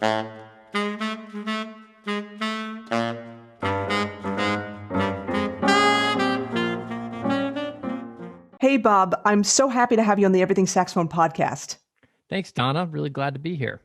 Hey, Bob, I'm so happy to have you on the Everything Saxophone Podcast. Thanks, Donna. Really glad to be here.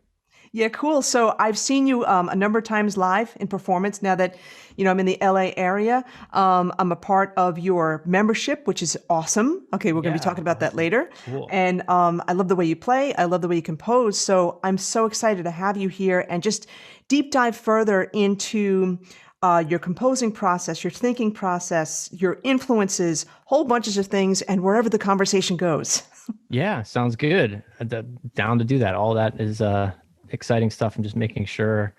Yeah, cool. So I've seen you a number of times live in performance now that, I'm in the LA area. I'm a part of your membership, which is awesome. Okay, we're going to be talking about that later. Cool. And I love the way you play. I love the way you compose. So I'm so excited to have you here and just deep dive further into your composing process, your thinking process, your influences, whole bunches of things, and wherever the conversation goes. Yeah, sounds good. Down to do that. All that is exciting stuff. I'm just making sure.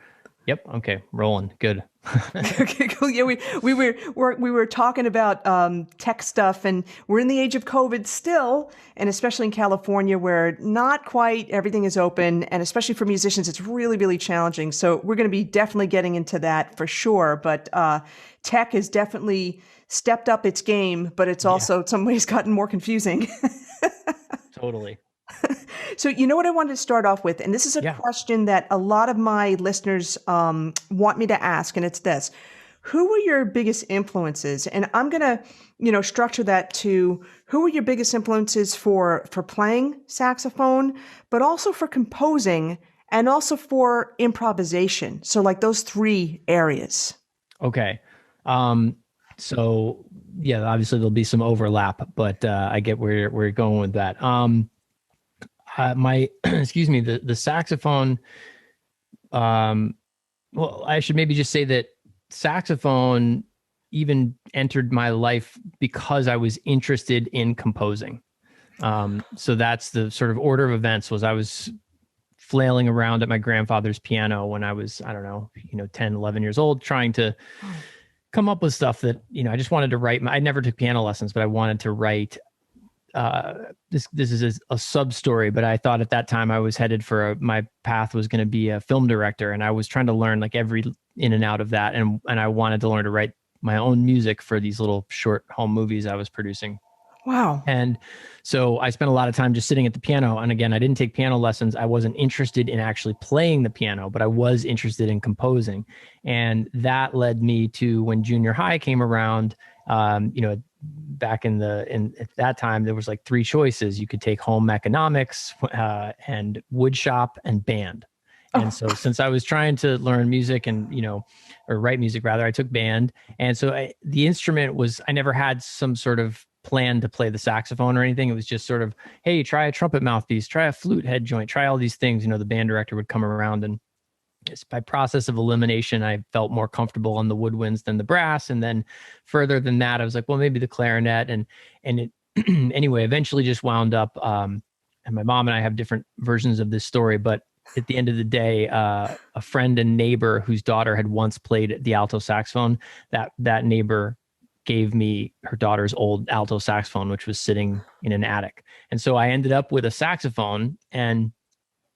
Yep. Okay. Rolling. Good. Okay, cool. Yeah, we were talking about tech stuff, and we're in the age of COVID still, and especially in California, where not quite everything is open, and especially for musicians, it's really, really challenging. So we're going to be definitely getting into that for sure. But tech has definitely stepped up its game, but it's also in some ways gotten more confusing. Totally. So you know what I wanted to start off with, and this is a question that a lot of my listeners want me to ask, and it's this. Who were your biggest influences? And I'm going to, structure that to who were your biggest influences for playing saxophone, but also for composing and also for improvisation. So like those three areas. Okay. So yeah, obviously there'll be some overlap, but I get where you're going with that. Excuse me, the saxophone, well, I should maybe just say that saxophone even entered my life because I was interested in composing. So that's the sort of order of events. Was I was flailing around at my grandfather's piano when I was, 10, 11 years old, trying to come up with stuff that, I just wanted to write. I never took piano lessons, but I wanted to write. This is a sub story, but I thought at that time I was headed for my path was going to be a film director, and I was trying to learn like every in and out of that, and I wanted to learn to write my own music for these little short home movies I was producing. Wow. And so I spent a lot of time just sitting at the piano. And again, I didn't take piano lessons. I wasn't interested in actually playing the piano, but I was interested in composing. And that led me to when junior high came around, back at that time, there was like three choices. You could take home economics, and wood shop and band. And so since I was trying to learn music and, or write music rather, I took band. And so the instrument was, I never had some sort of plan to play the saxophone or anything. It was just sort of, hey, try a trumpet mouthpiece, try a flute head joint, try all these things. The band director would come around, and by process of elimination, I felt more comfortable on the woodwinds than the brass. And then further than that, I was like, well, maybe the clarinet. And it anyway, eventually just wound up, and my mom and I have different versions of this story, but at the end of the day, a friend and neighbor whose daughter had once played the alto saxophone, that neighbor gave me her daughter's old alto saxophone, which was sitting in an attic. And so I ended up with a saxophone, and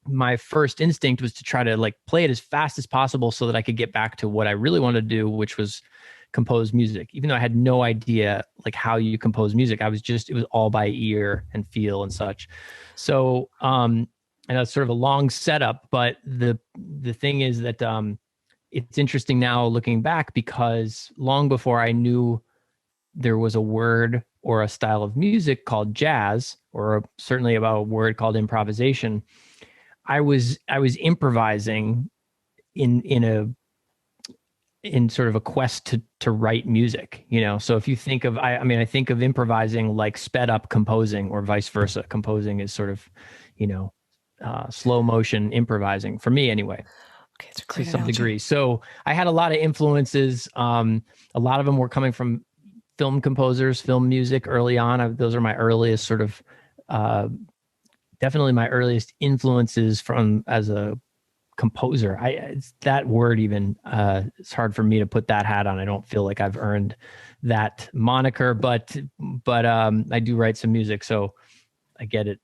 my first instinct was to try to like play it as fast as possible so that I could get back to what I really wanted to do, which was compose music. Even though I had no idea like how you compose music, it was all by ear and feel and such. So, and that's sort of a long setup, but the thing is that it's interesting now looking back, because long before I knew there was a word or a style of music called jazz, or certainly about a word called improvisation, I was improvising in sort of a quest to write music, So if you think of, I think of improvising like sped up composing, or vice versa. Composing is sort of, slow motion improvising for me anyway. Okay, it's a great to some analogy. degree. So I had a lot of influences. A lot of them were coming from film composers, film music early on. Those are my earliest sort of, definitely my earliest influences from as a composer. It's that word even, it's hard for me to put that hat on. I don't feel like I've earned that moniker, but I do write some music, so I get it.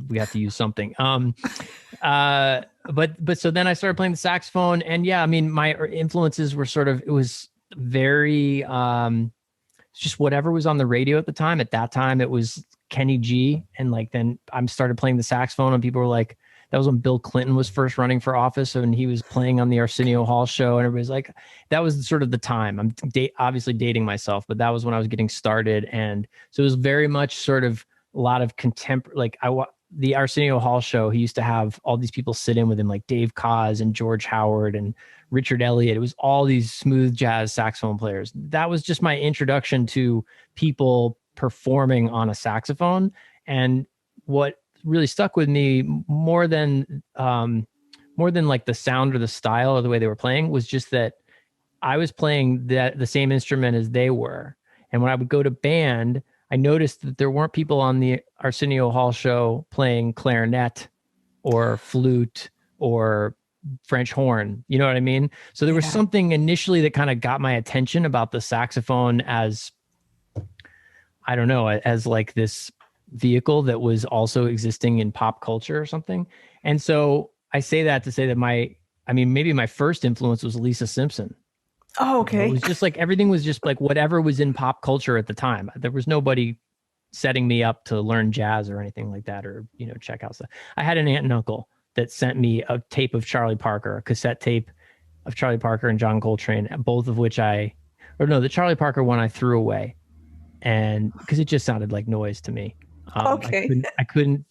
We have to use something. But so then I started playing the saxophone, and yeah, I mean, my influences were sort of, it was very, just whatever was on the radio at the time. At that time, it was Kenny G. And like, then I started playing the saxophone, and people were like, that was when Bill Clinton was first running for office, and he was playing on the Arsenio Hall show, and everybody's like, that was sort of the time. I'm obviously dating myself, but that was when I was getting started. And so it was very much sort of a lot of contemporary, the Arsenio Hall show, he used to have all these people sit in with him, like Dave Koz and George Howard and Richard Elliott. It was all these smooth jazz saxophone players. That was just my introduction to people performing on a saxophone. And what really stuck with me more than like the sound or the style or the way they were playing was just that I was playing the same instrument as they were. And when I would go to band, I noticed that there weren't people on the Arsenio Hall show playing clarinet or flute or French horn. You know what I mean? So there was something initially that kind of got my attention about the saxophone as, I don't know, as like this vehicle that was also existing in pop culture or something. And so I say that to say that maybe my first influence was Lisa Simpson. Oh, okay. It was just like, everything was just like whatever was in pop culture at the time. There was nobody setting me up to learn jazz or anything like that, or, check out stuff. I had an aunt and uncle that sent me a tape of Charlie Parker, a cassette tape of Charlie Parker and John Coltrane, both of which the Charlie Parker one I threw away, and because it just sounded like noise to me. Okay. I couldn't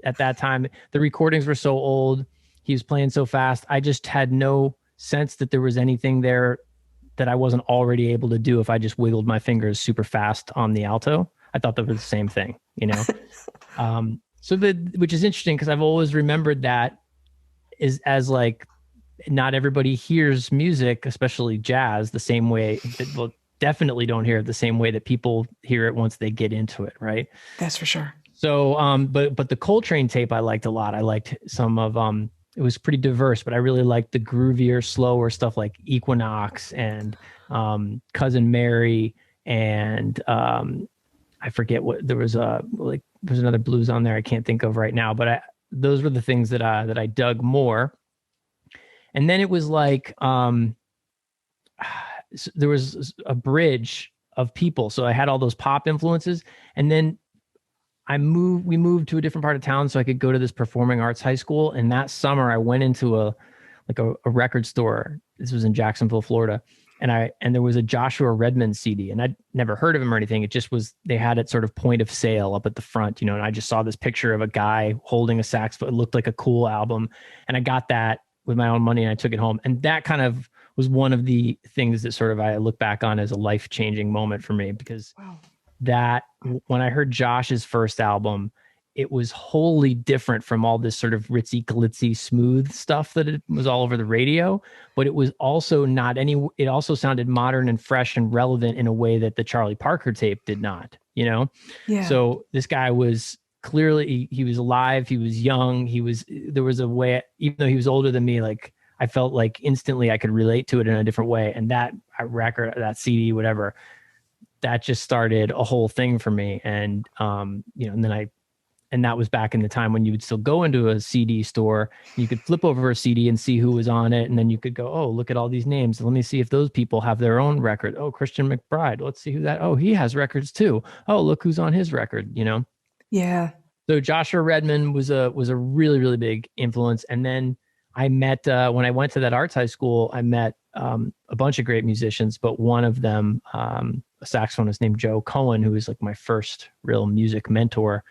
at that time. The recordings were so old. He was playing so fast. I just had no sense that there was anything there that I wasn't already able to do if I just wiggled my fingers super fast on the alto. I thought that was the same thing, which is interesting because I've always remembered that as like, not everybody hears music, especially jazz, the same way definitely don't hear it the same way that people hear it once they get into it. Right. That's for sure. So, but the Coltrane tape I liked a lot. I liked some of, it was pretty diverse, but I really liked the groovier, slower stuff like Equinox and Cousin Mary, and I forget what there was there's another blues on there I can't think of right now, but those were the things that I dug more. And then it was like there was a bridge of people, so I had all those pop influences, and then we moved to a different part of town so I could go to this performing arts high school. And that summer I went into a record store. This was in Jacksonville, Florida. And there was a Joshua Redman CD, and I'd never heard of him or anything. It just was, they had it sort of point of sale up at the front, and I just saw this picture of a guy holding a saxophone. It looked like a cool album. And I got that with my own money and I took it home. And that kind of was one of the things that sort of I look back on as a life-changing moment for me, because that when I heard Josh's first album, it was wholly different from all this sort of ritzy, glitzy, smooth stuff that it was all over the radio. But it was also it also sounded modern and fresh and relevant in a way that the Charlie Parker tape did not, Yeah. So this guy was clearly, he was alive. He was young. There was a way, even though he was older than me, like I felt like instantly I could relate to it in a different way. And that record, that CD, whatever, that just started a whole thing for me. And, and that was back in the time when you would still go into a CD store, you could flip over a CD and see who was on it. And then you could go, oh, look at all these names. Let me see if those people have their own record. Oh, Christian McBride. Let's see who that, oh, he has records too. Oh, look who's on his record, Yeah. So Joshua Redman was a really, really big influence. And then I met, when I went to that arts high school, I met a bunch of great musicians, but one of them, a saxophonist named Joe Cohen, who was like my first real music mentor.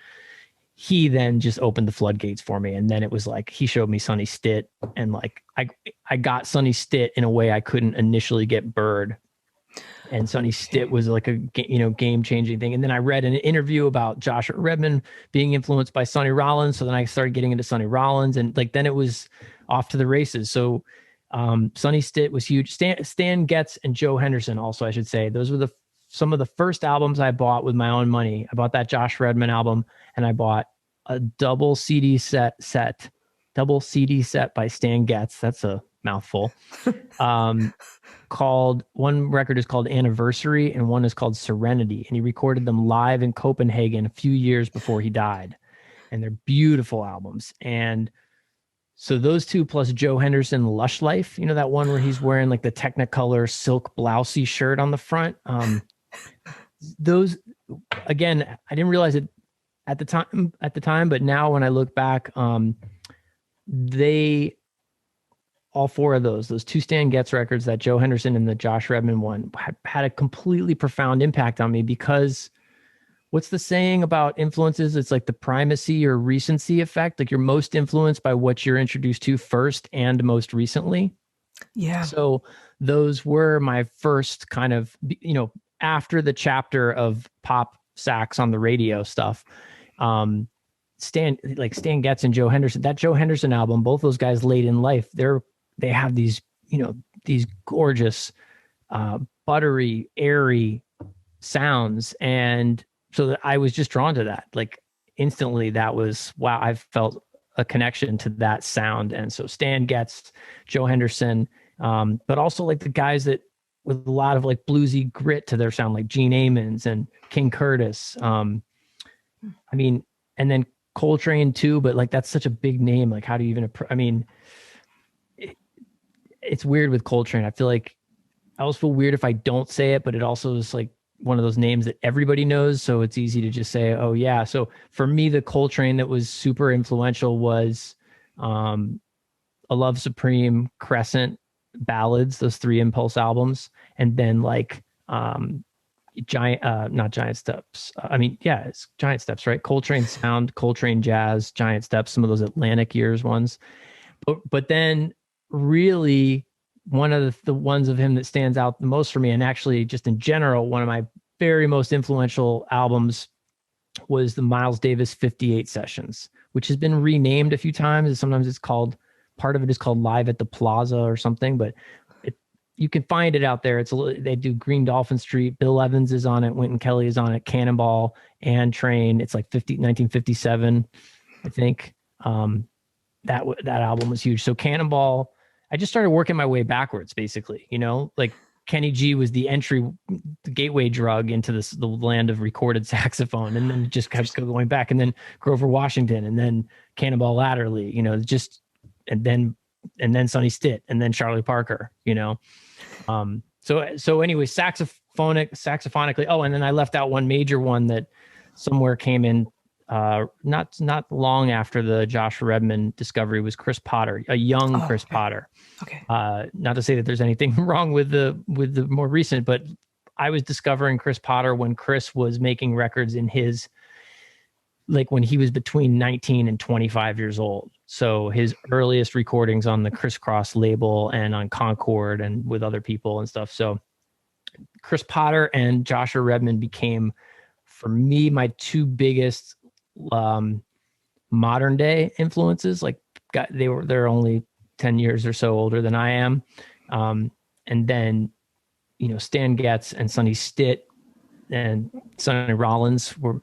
He then just opened the floodgates for me. And then it was like, he showed me Sonny Stitt, and like, I got Sonny Stitt in a way I couldn't initially get Bird. And Sonny Stitt was like a, game changing thing. And then I read an interview about Joshua Redman being influenced by Sonny Rollins. So then I started getting into Sonny Rollins, and like, then it was off to the races. So Sonny Stitt was huge. Stan Getz and Joe Henderson also, I should say, those were some of the first albums I bought with my own money. I bought that Josh Redman album, and I bought a double CD set by Stan Getz. That's a mouthful. One record is called Anniversary and one is called Serenity. And he recorded them live in Copenhagen a few years before he died. And they're beautiful albums. And so those two, plus Joe Henderson, Lush Life, that one where he's wearing like the Technicolor silk blousey shirt on the front. Those, again, I didn't realize it at the time, but now when I look back, they, all four of those two Stan Getz records, that Joe Henderson and the Josh Redman one, had a completely profound impact on me, because what's the saying about influences? It's like the primacy or recency effect. Like, you're most influenced by what you're introduced to first and most recently. Yeah. So those were my first kind of, after the chapter of pop sax on the radio stuff. Stan Getz and Joe Henderson, that Joe Henderson album, both those guys late in life, they have these, these gorgeous, buttery, airy sounds. And so I was just drawn to that. Like, instantly, that was, wow, I felt a connection to that sound. And so Stan Getz, Joe Henderson, but also like the guys that with a lot of like bluesy grit to their sound, like Gene Ammons and King Curtis. And then Coltrane too, but like, that's such a big name. Like, how do you even, it's weird with Coltrane. I feel like I always feel weird if I don't say it, but it also is like one of those names that everybody knows. So it's easy to just say, oh yeah. So for me, the Coltrane that was super influential was A Love Supreme, Crescent, Ballads, those 3 Impulse albums. And then like not Giant Steps. It's Giant Steps, right? Coltrane Sound, Coltrane Jazz, Giant Steps, some of those Atlantic Years ones. But then really one of the ones of him that stands out the most for me, and actually just in general, one of my very most influential albums, was the Miles Davis 58 Sessions, which has been renamed a few times. Sometimes it's called, part of it is called Live at the Plaza or something, but you can find it out there. They do Green Dolphin Street. Bill Evans is on it. Wynton Kelly is on it. Cannonball and Train. It's like 1957, I think. That album was huge. So Cannonball, I just started working my way backwards, basically. Like Kenny G was the gateway drug into the land of recorded saxophone, and then it just kept going back, and then Grover Washington, and then Cannonball Adderley, and then Sonny Stitt, and then Charlie Parker, So anyway, saxophonically. Oh, and then I left out one major one that somewhere came in, not long after the Josh Redman discovery, was Chris Potter, a young Chris Potter. Okay. Not to say that there's anything wrong with the more recent, but I was discovering Chris Potter when Chris was making records in his, like when he was between 19 and 25 years old. So his earliest recordings on the Crisscross label and on Concord and with other people and stuff. So Chris Potter and Joshua Redman became, for me, my two biggest modern day influences. Like they're only 10 years or so older than I am. And then, Stan Getz and Sonny Stitt and Sonny Rollins were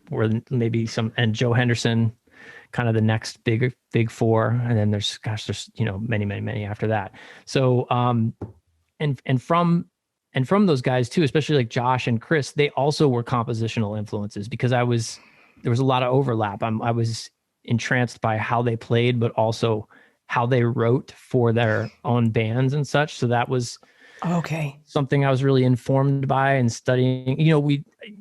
maybe some, and Joe Henderson, kind of the next big four. And then there's many after that. So, and from those guys too, especially like Josh and Chris, they also were compositional influences, because there was a lot of overlap. I was entranced by how they played, but also how they wrote for their own bands and such. So that was something I was really informed by and studying. I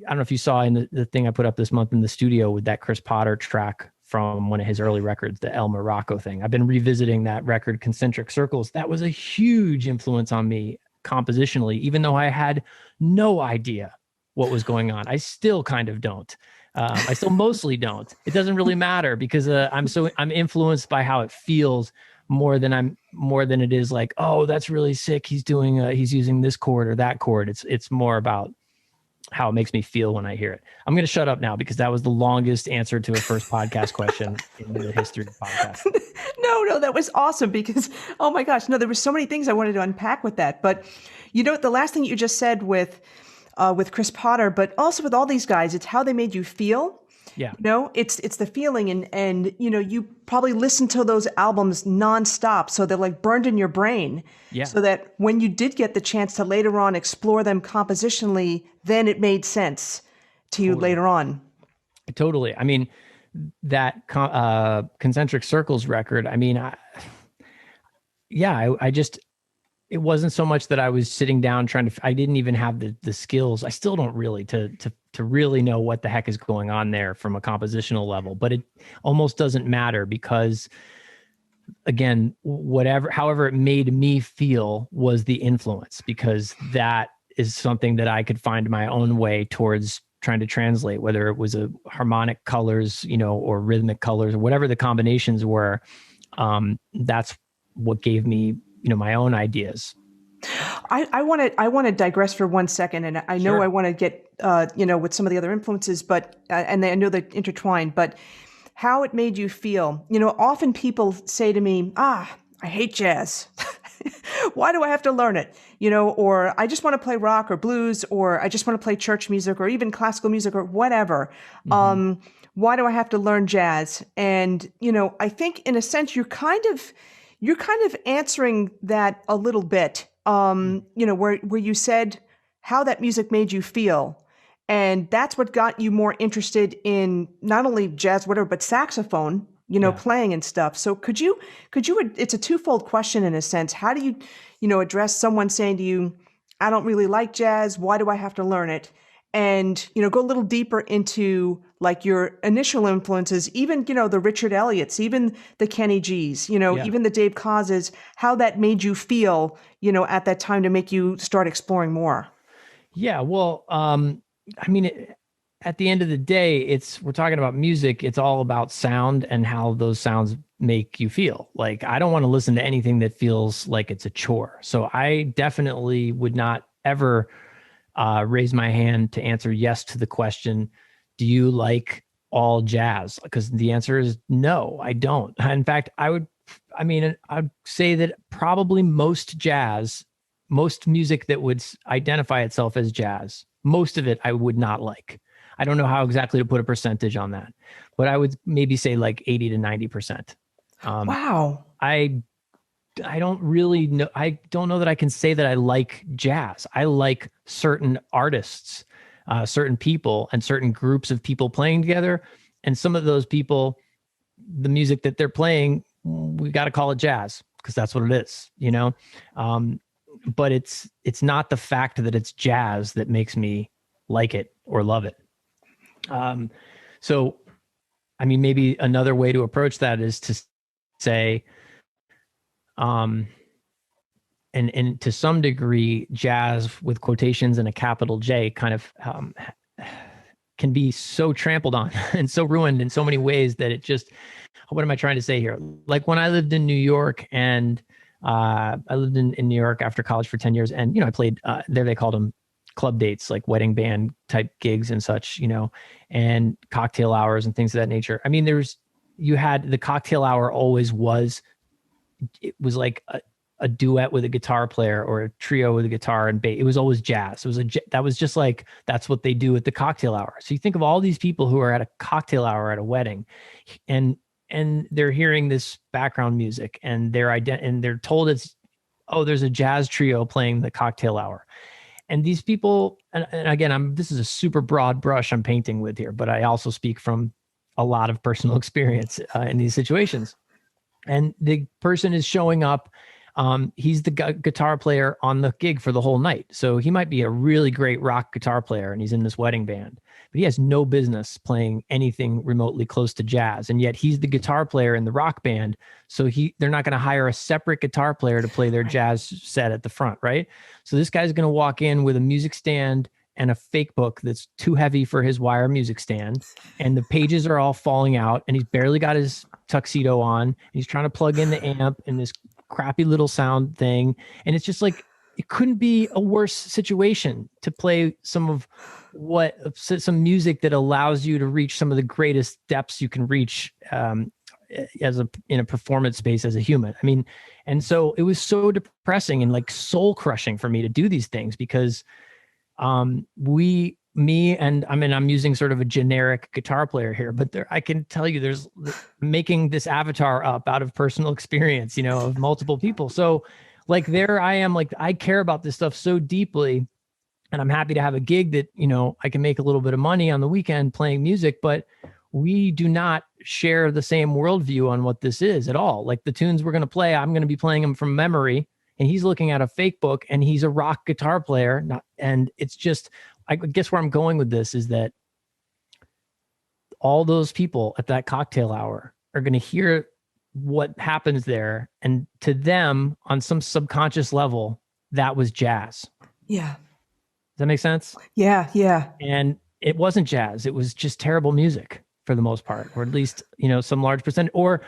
don't know if you saw in the thing I put up this month in the studio with that Chris Potter track from one of his early records, the El Morocco thing. I've been revisiting that record, Concentric Circles. That was a huge influence on me compositionally, even though I had no idea what was going on. I still kind of don't. I still mostly don't. It doesn't really matter, because I'm influenced by how it feels more than it is like, oh, that's really sick. He's using this chord or that chord. It's more about how it makes me feel when I hear it. I'm going to shut up now, because that was the longest answer to a first podcast question in the history of podcasts. No, that was awesome, because, oh my gosh, no, there were so many things I wanted to unpack with that. But the last thing you just said with Chris Potter, but also with all these guys, it's how they made you feel. Yeah. It's the feeling, and you probably listened to those albums nonstop, so they're like burned in your brain. Yeah. So that when you did get the chance to later on explore them compositionally, then it made sense to you later on. Totally. I mean, that Concentric Circles record, I just, it wasn't so much that I was sitting down I didn't even have the skills. I still don't really to really know what the heck is going on there from a compositional level, but it almost doesn't matter, because again, however it made me feel was the influence, because that is something that I could find my own way towards trying to translate, whether it was a harmonic colors, or rhythmic colors, or whatever the combinations were. That's what gave me, my own ideas. I want to digress for 1 second, and I know I want to get with some of the other influences, but and I know they're intertwined, but how it made you feel. Often people say to me, I hate jazz. Why do I have to learn it? Or I just want to play rock or blues, or I just want to play church music, or even classical music, or whatever. Mm-hmm. Why do I have to learn jazz? And, I think in a sense, you're kind of answering that a little bit, where you said how that music made you feel. And that's what got you more interested in not only jazz, whatever, but saxophone, playing and stuff. So could you, it's a twofold question in a sense. How do you, address someone saying to you, I don't really like jazz. Why do I have to learn it? And, go a little deeper into like your initial influences, even, the Richard Elliott's, even the Kenny G's, even the Dave Causes, how that made you feel, at that time to make you start exploring more. Yeah. Well, at the end of the day, we're talking about music. It's all about sound and how those sounds make you feel. Like, I don't want to listen to anything that feels like it's a chore. So I definitely would not ever raise my hand to answer yes to the question, do you like all jazz? Because the answer is no, I don't. In fact, I'd say that probably most music that would identify itself as jazz, most of it I would not like. I don't know how exactly to put a percentage on that, but I would maybe say like 80 to 90%. Wow. I don't really know. I don't know that I can say that I like jazz. I like certain artists, certain people, and certain groups of people playing together. And some of those people, the music that they're playing, we got to call it jazz because that's what it is, but it's not the fact that it's jazz that makes me like it or love it. So, maybe another way to approach that is to say, and to some degree, jazz with quotations and a capital J kind of can be so trampled on and so ruined in so many ways that it just, what am I trying to say here? Like when I lived in New York, and I lived in New York after college for 10 years, and, I played there, they called them club dates, like wedding band type gigs and such, and cocktail hours and things of that nature. You had the cocktail hour it was like a duet with a guitar player or a trio with a guitar and bass. It was always jazz. That was just like, that's what they do at the cocktail hour. So you think of all these people who are at a cocktail hour at a wedding, and they're hearing this background music, and they're told there's a jazz trio playing the cocktail hour. And these people, and again, this is a super broad brush I'm painting with here, but I also speak from a lot of personal experience in these situations. And the person is showing up. He's the guitar player on the gig for the whole night. So he might be a really great rock guitar player, and he's in this wedding band, but he has no business playing anything remotely close to jazz. And yet he's the guitar player in the rock band. So they're not going to hire a separate guitar player to play their jazz set at the front, right? So this guy's going to walk in with a music stand and a fake book that's too heavy for his wire music stand, and the pages are all falling out, and he's barely got his tuxedo on. He's trying to plug in the amp in this crappy little sound thing, and it's just like, it couldn't be a worse situation to play some music that allows you to reach some of the greatest depths you can reach in a performance space as a human. And so it was so depressing and like soul crushing for me to do these things, because I'm using sort of a generic guitar player here, but I can tell you there's making this avatar up out of personal experience, of multiple people. So like there I am, like I care about this stuff so deeply, and I'm happy to have a gig that, I can make a little bit of money on the weekend playing music, but we do not share the same worldview on what this is at all. Like the tunes we're going to play, I'm going to be playing them from memory, and he's looking at a fake book, and he's a rock guitar player. And it's just, I guess where I'm going with this is that all those people at that cocktail hour are going to hear what happens there. And to them, on some subconscious level, that was jazz. Yeah. Does that make sense? Yeah. Yeah. And it wasn't jazz. It was just terrible music for the most part, or at least, some large percent. Or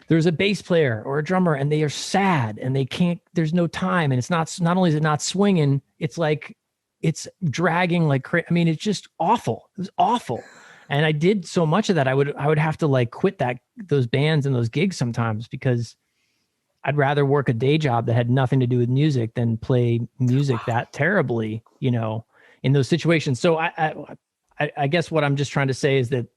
there's a bass player or a drummer and they are sad and they can't, there's no time. And it's not only is it not swinging, it's like, it's dragging like crazy. I mean, it's just awful. It was awful. And I did so much of that. I would have to like quit those bands and those gigs sometimes because I'd rather work a day job that had nothing to do with music than play music that terribly, in those situations. So I guess what I'm just trying to say is that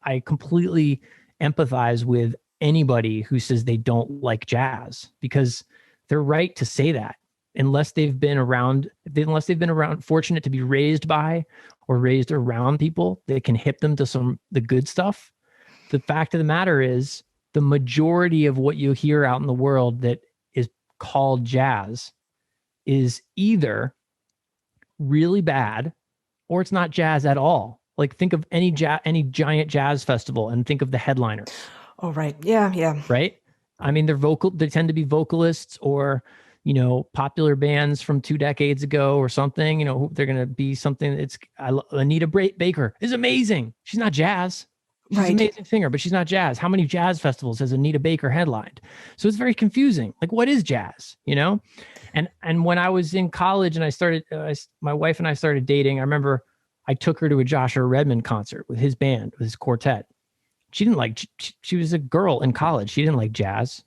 I completely empathize with anybody who says they don't like jazz, because they're right to say that unless they've been around, fortunate to be raised by or raised around people that can hip them to the good stuff. The fact of the matter is the majority of what you hear out in the world that is called jazz is either really bad or it's not jazz at all. Like think of any giant jazz festival and think of the headliners. Oh, right. Yeah. Yeah. Right. I mean, they tend to be vocalists or, popular bands from 2 decades ago or something, they're going to be something. Anita Baker is amazing. She's not jazz. She's an amazing singer, but she's not jazz. How many jazz festivals has Anita Baker headlined? So it's very confusing. Like, what is jazz, And when I was in college and I started, my wife and I started dating, I remember I took her to a Joshua Redman concert with his band, with his quartet. She didn't like, she was a girl in college. She didn't like jazz.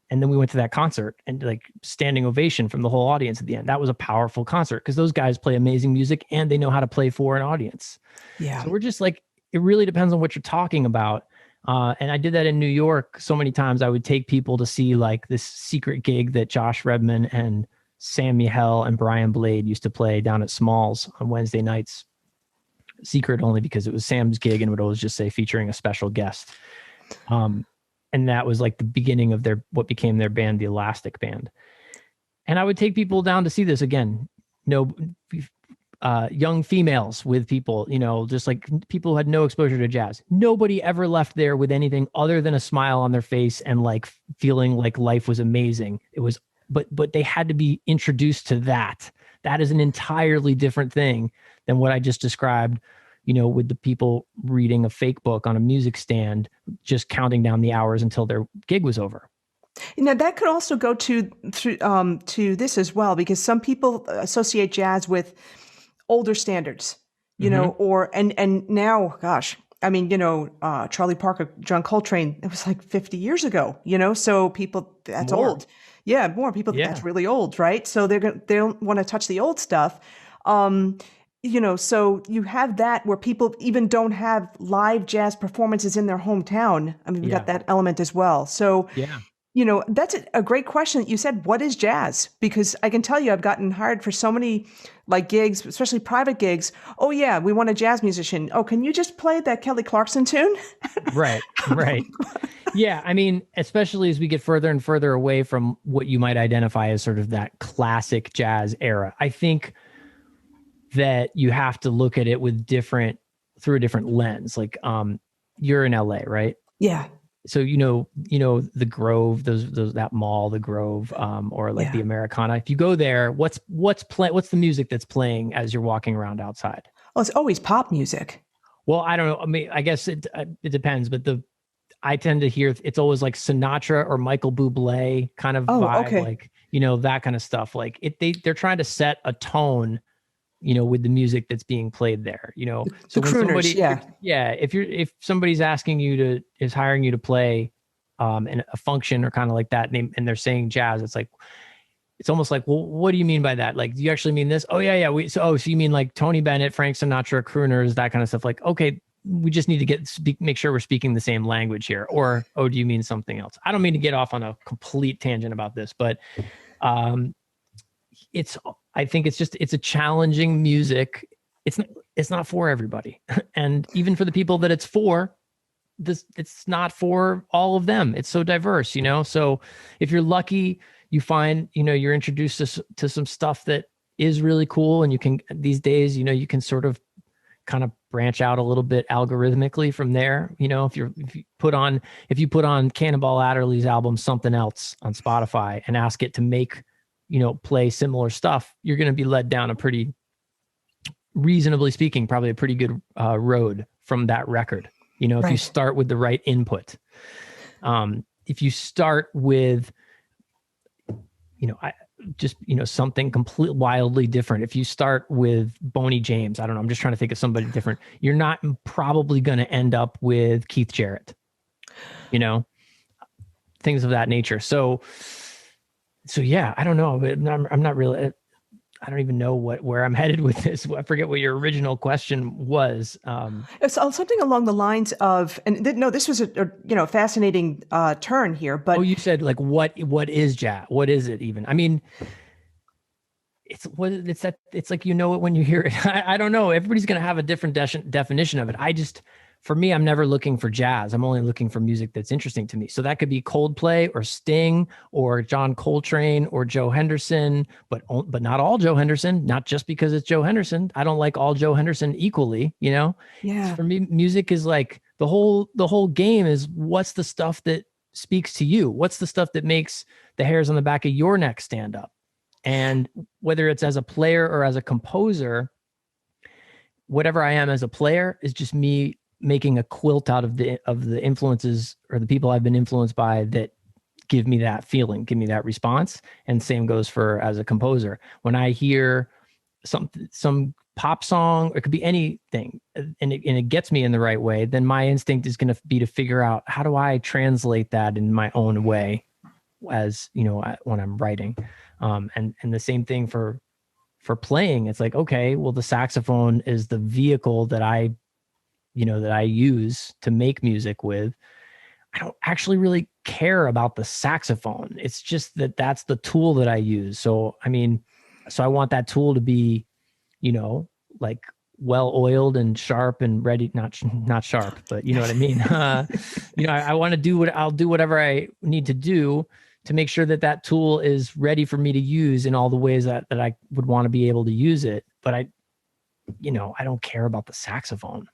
And then we went to that concert and like standing ovation from the whole audience at the end. That was a powerful concert because those guys play amazing music and they know how to play for an audience. Yeah. So we're just like, it really depends on what you're talking about. And I did that in New York so many times. I would take people to see like this secret gig that Josh Redman and Sam Michel and Brian Blade used to play down at Smalls on Wednesday nights. Secret only because it was Sam's gig and would always just say featuring a special guest. And that was like the beginning of what became their band, the Elastic Band. And I would take people down to see this again. Young females with people, just like people who had no exposure to jazz. Nobody ever left there with anything other than a smile on their face and like feeling like life was amazing. It was, but they had to be introduced to that. That is an entirely different thing than what I just described, with the people reading a fake book on a music stand, just counting down the hours until their gig was over. Now that could also go to this as well, because some people associate jazz with older standards, and now, gosh, I mean, Charlie Parker, John Coltrane, it was like 50 years ago, so people, that's more. Old. Yeah, more people, that's really old, right? So they don't want to touch the old stuff. So you have that where people even don't have live jazz performances in their hometown. I mean, we got that element as well. So, that's a great question. You said, what is jazz? Because I can tell you, I've gotten hired for so many like gigs, especially private gigs. Oh yeah, we want a jazz musician. Oh, can you just play that Kelly Clarkson tune? Right. Yeah. I mean, especially as we get further and further away from what you might identify as sort of that classic jazz era, I think that you have to look at it through a different lens. Like, you're in LA, right? Yeah. So, the Grove, that mall, the Grove, or like the Americana. If you go there, what's the music that's playing as you're walking around outside? Well, it's always pop music. Well, I don't know. I mean, I guess it depends, but I tend to hear it's always like Sinatra or Michael Bublé kind of vibe, okay. Like, that kind of stuff. Like they're trying to set a tone, with the music that's being played there, So the crooners, if somebody's is hiring you to play in a function or kind of like that, and they're saying jazz, it's almost like, well, what do you mean by that? Like, do you actually mean this? Oh yeah. So you mean like Tony Bennett, Frank Sinatra, crooners, that kind of stuff. Like, okay, we just need to make sure we're speaking the same language here. Or, oh, do you mean something else? I don't mean to get off on a complete tangent about this, but I think it's a challenging music. It's not for everybody. And even for the people that it's for, it's not for all of them. It's so diverse, So if you're lucky, you find, you're introduced to some stuff that is really cool. And you can, these days, you can sort of kind of branch out a little bit algorithmically from there. You know, if you put on Cannonball Adderley's album Something Else on Spotify and ask it to make, you know, play similar stuff, you're going to be led down a pretty, reasonably speaking, probably a pretty good road from that record. You know, if you start with the right input. If you start with, you know, something completely wildly different. If you start with Boney James, I don't know, I'm just trying to think of somebody different. You're not probably going to end up with Keith Jarrett, you know, things of that nature. So yeah, I don't know, but I'm not really, I don't even know where I'm headed with this. I forget what your original question was. It's something along the lines of, no, this was a fascinating turn here. But you said like what is jazz? What is it even? I mean, it's like, you know it when you hear it. I don't know. Everybody's going to have a different definition of it. For me, I'm never looking for jazz. I'm only looking for music that's interesting to me. So that could be Coldplay or Sting or John Coltrane or Joe Henderson, but not all Joe Henderson, not just because it's Joe Henderson. I don't like all Joe Henderson equally, you know? Yeah. For me, music is like the whole game is what's the stuff that speaks to you? What's the stuff that makes the hairs on the back of your neck stand up? And whether it's as a player or as a composer, whatever I am as a player is just me making a quilt out of the influences or the people I've been influenced by that give me that feeling, give me that response. And same goes for as a composer. When I hear some pop song, it could be anything, and it gets me in the right way, then my instinct is going to be to figure out how do I translate that in my own way, as you know, when I'm writing. And the same thing for playing. It's like, okay, well, the saxophone is the vehicle that I use to make music with. I don't actually really care about the saxophone. It's just that's the tool that I use. So, I mean, I want that tool to be, you know, like well-oiled and sharp and ready, not sharp, but you know what I mean? You know, I want to I'll do whatever I need to do to make sure that tool is ready for me to use in all the ways that I would want to be able to use it. But I don't care about the saxophone.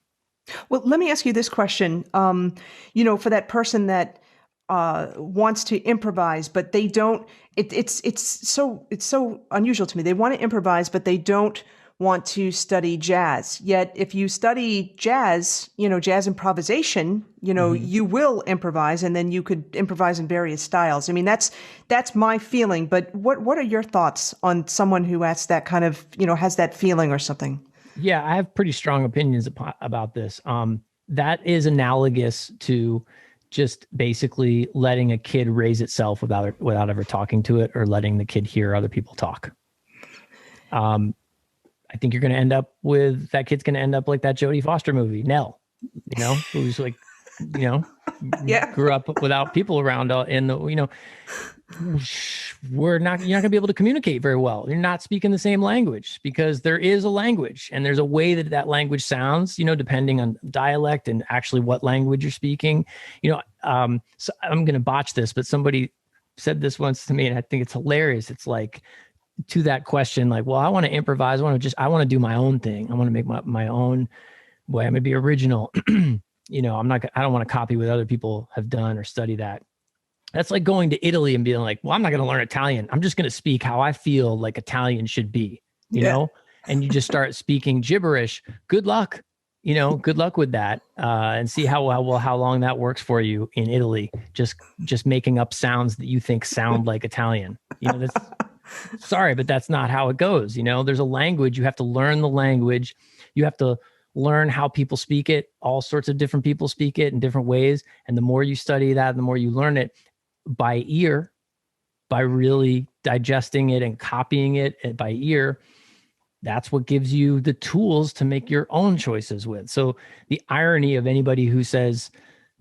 Well, let me ask you this question. You know, for that person that wants to improvise, but they don't, it's so unusual to me. They want to improvise, but they don't want to study jazz. Yet if you study jazz, you know, jazz improvisation, you know, you will improvise, and then you could improvise in various styles. I mean, that's my feeling. But what are your thoughts on someone who has that kind of, you know, has that feeling or something? Yeah, I have pretty strong opinions about this. That is analogous to just basically letting a kid raise itself without ever talking to it, or letting the kid hear other people talk. I think you're going to end up with that kid's going to end up like that Jodie Foster movie, Nell, you know, who's like, you know, grew up without people around in the, you know, you're not going to be able to communicate very well. You're not speaking the same language, because there is a language and there's a way that language sounds, you know, depending on dialect and actually what language you're speaking, you know. So I'm going to botch this, but somebody said this once to me, and I think it's hilarious. It's like, to that question, like, well, I want to improvise. I want to do my own thing. I want to make my own way. I'm going to be original. You know, I don't want to copy what other people have done or study that. That's like going to Italy and being like, well, I'm not going to learn Italian. I'm just going to speak how I feel like Italian should be, you know, and you just start speaking gibberish. Good luck, you know, good luck with that. And see how long that works for you in Italy. Just making up sounds that you think sound like Italian, you know, sorry, but that's not how it goes. You know, there's a language. You have to learn the language. You have to learn how people speak it. All sorts of different people speak it in different ways. And the more you study that, the more you learn it by ear, by really digesting it and copying it by ear. That's what gives you the tools to make your own choices with. So the irony of anybody who says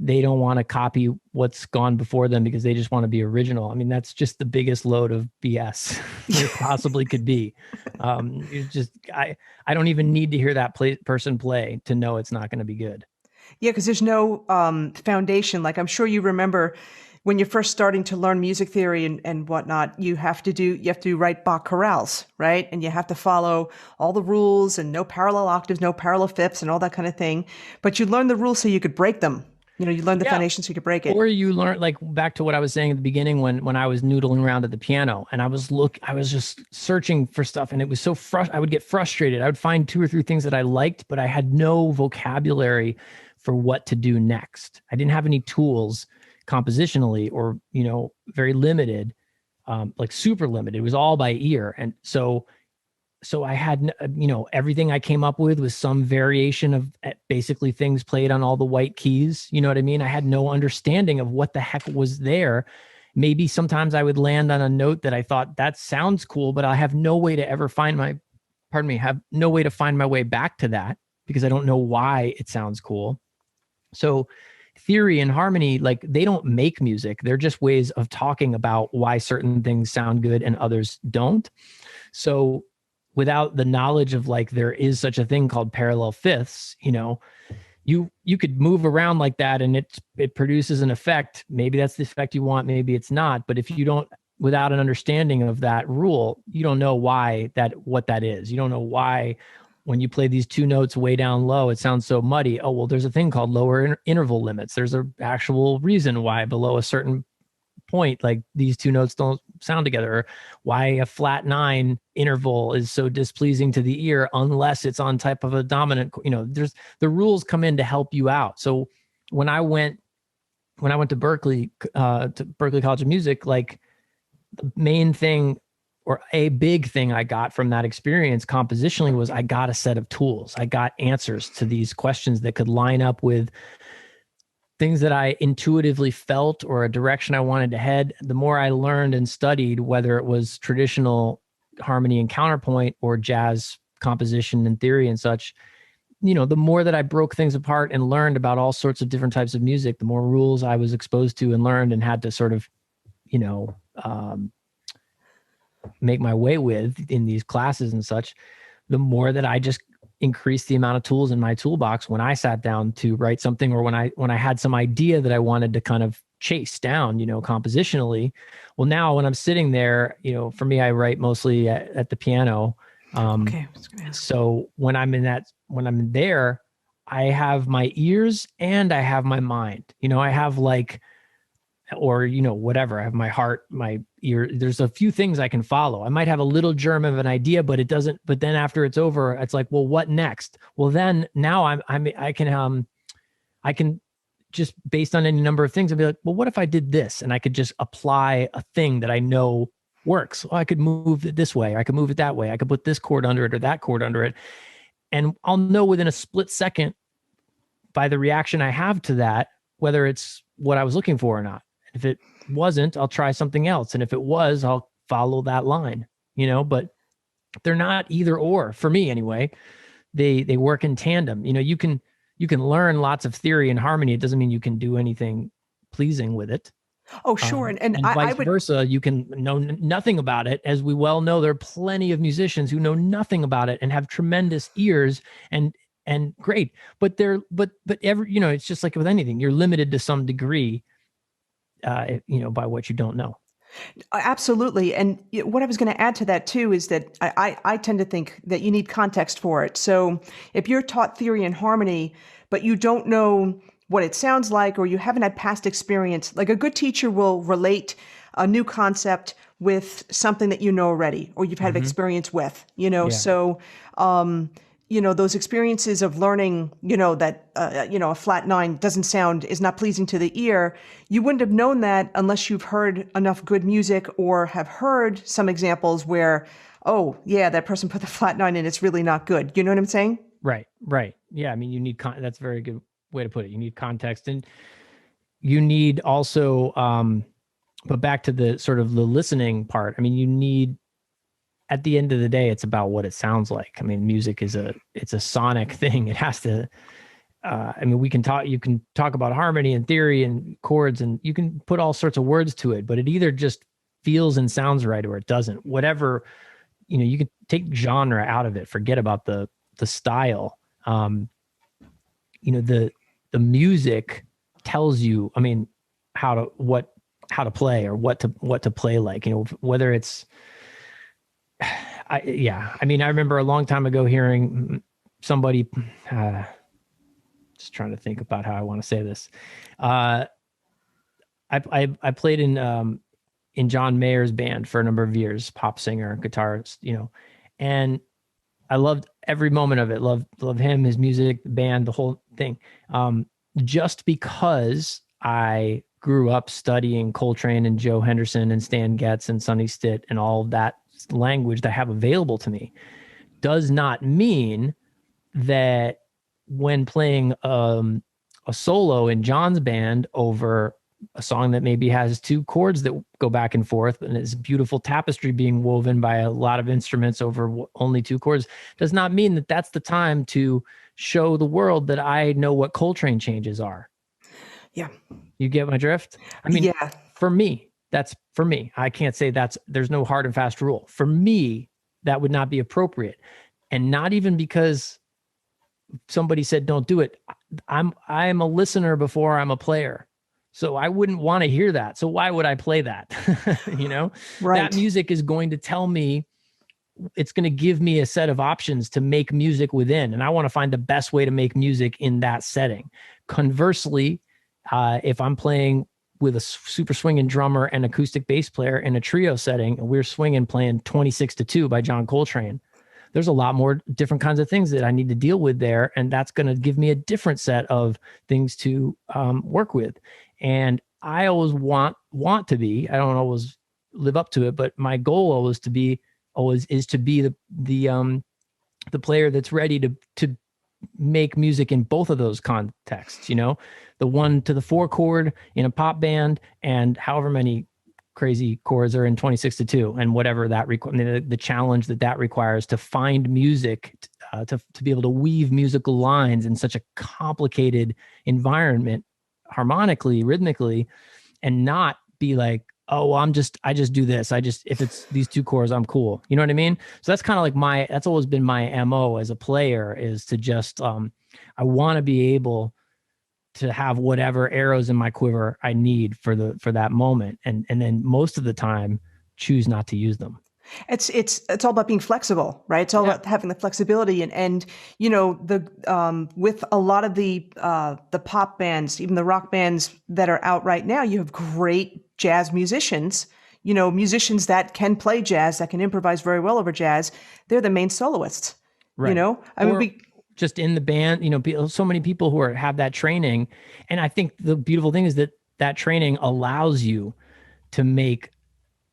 they don't want to copy what's gone before them because they just want to be original, I mean, that's just the biggest load of BS there possibly could be. It's just, I don't even need to hear that person play to know it's not going to be good. Yeah, because there's no foundation. Like, I'm sure you remember when you're first starting to learn music theory and whatnot, you have to write Bach chorales, right? And you have to follow all the rules and no parallel octaves, no parallel fifths and all that kind of thing. But you learn the rules so you could break them. You learn the foundation so you could break it. Or you learn, like back to what I was saying at the beginning when I was noodling around at the piano and I was just searching for stuff, and it was so I would get frustrated. I would find 2 or 3 things that I liked, but I had no vocabulary for what to do next. I didn't have any tools compositionally, or, very limited, like super limited. It was all by ear. And so I had, everything I came up with was some variation of basically things played on all the white keys. You know what I mean? I had no understanding of what the heck was there. Maybe sometimes I would land on a note that I thought that sounds cool, but I have no way to ever have no way to find my way back to that because I don't know why it sounds cool. So theory and harmony, like, they don't make music. They're just ways of talking about why certain things sound good and others don't. So without the knowledge of, like, there is such a thing called parallel fifths, you could move around like that and it produces an effect. Maybe that's the effect you want, maybe it's not. But if you don't, without an understanding of that rule, you don't know what that is. You don't know why when you play these 2 notes way down low, it sounds so muddy. Oh, well, there's a thing called lower interval limits. There's an actual reason why below a certain point, like, these 2 notes don't sound together, or why a flat 9 interval is so displeasing to the ear unless it's on type of a dominant. There's the rules come in to help you out. So when I went to Berkeley College of Music, like, the main thing, or a big thing I got from that experience compositionally, was I got a set of tools. I got answers to these questions that could line up with things that I intuitively felt or a direction I wanted to head. The more I learned and studied, whether it was traditional harmony and counterpoint or jazz composition and theory and such, the more that I broke things apart and learned about all sorts of different types of music, the more rules I was exposed to and learned and had to sort of, make my way with in these classes and such, the more that I just increased the amount of tools in my toolbox when I sat down to write something, or when I had some idea that I wanted to kind of chase down, compositionally. Well, now when I'm sitting there, for me, I write mostly at the piano. Okay. So when I'm there, I have my ears and I have my mind. I have whatever. I have my heart, my ear. There's a few things I can follow. I might have a little germ of an idea, but then after it's over, it's like, well, what next? Well, then now I can just, based on any number of things, I'd be like, well, what if I did this? And I could just apply a thing that I know works. Well, I could move it this way. I could move it that way. I could put this chord under it or that chord under it. And I'll know within a split second by the reaction I have to that, whether it's what I was looking for or not. If it wasn't, I'll try something else. And if it was, I'll follow that line, but they're not either or for me anyway. They work in tandem. You can learn lots of theory and harmony. It doesn't mean you can do anything pleasing with it. Oh, sure. And vice versa, you can know nothing about it. As we well know, there are plenty of musicians who know nothing about it and have tremendous ears and great, but it's just like with anything, you're limited to some degree, by what you don't know. Absolutely. And what I was going to add to that too is that I tend to think that you need context for it. So if you're taught theory and harmony, but you don't know what it sounds like, or you haven't had past experience, like, a good teacher will relate a new concept with something that you know already, or you've had experience with, so, those experiences of learning, that, a flat 9 is not pleasing to the ear. You wouldn't have known that unless you've heard enough good music, or have heard some examples where, oh yeah, that person put the flat 9 in, it's really not good. You know what I'm saying? Right. Yeah. I mean, you need, that's a very good way to put it. You need context, and you need also, but back to the sort of the listening part. I mean, you need, at the end of the day, it's about what it sounds like. I mean, music it's a sonic thing. It has to, you can talk about harmony and theory and chords, and you can put all sorts of words to it, but it either just feels and sounds right, or it doesn't. Whatever, you can take genre out of it, forget about the style. The music tells you, what how to play or what to play like, whether it's, I remember a long time ago hearing somebody, just trying to think about how I want to say this. I played in John Mayer's band for a number of years, pop singer, guitarist, and I loved every moment of it. Love him, his music, the band, the whole thing. Just because I grew up studying Coltrane and Joe Henderson and Stan Getz and Sonny Stitt and all of that language that I have available to me does not mean that when playing a solo in John's band over a song that maybe has two chords that go back and forth and it's beautiful tapestry being woven by a lot of instruments over only two chords, does not mean that that's the time to show the world that I know what Coltrane changes are. Yeah. You get my drift? I mean, yeah. For me, that's for me. I can't say there's no hard and fast rule. For me, that would not be appropriate. And not even because somebody said don't do it. I'm a listener before I'm a player. So I wouldn't want to hear that. So why would I play that? Right. That music is going to tell me, it's going to give me a set of options to make music within. And I want to find the best way to make music in that setting. Conversely, if I'm playing with a super swinging drummer and acoustic bass player in a trio setting, and we're swinging playing 26-2 by John Coltrane, there's a lot more different kinds of things that I need to deal with there. And that's going to give me a different set of things to work with. And I always want to be, I don't always live up to it, but my goal always is to be the player that's ready to make music in both of those contexts, the 1 to the 4 chord in a pop band and however many crazy chords are in 26-2 and whatever that the challenge that requires to find music, to be able to weave musical lines in such a complicated environment, harmonically, rhythmically, and not be like, oh, well, I just do this. If it's these 2 chords, I'm cool. You know what I mean? So that's kind of like that's always been my MO as a player, is to just, I want to be able to have whatever arrows in my quiver I need for that moment. And then most of the time choose not to use them. It's all about being flexible, right? It's all about having the flexibility and with a lot of the pop bands, even the rock bands that are out right now, you have great jazz musicians, musicians that can play jazz, that can improvise very well over jazz. They're the main soloists, right. Just in the band, so many people who have that training. And I think the beautiful thing is that training allows you to make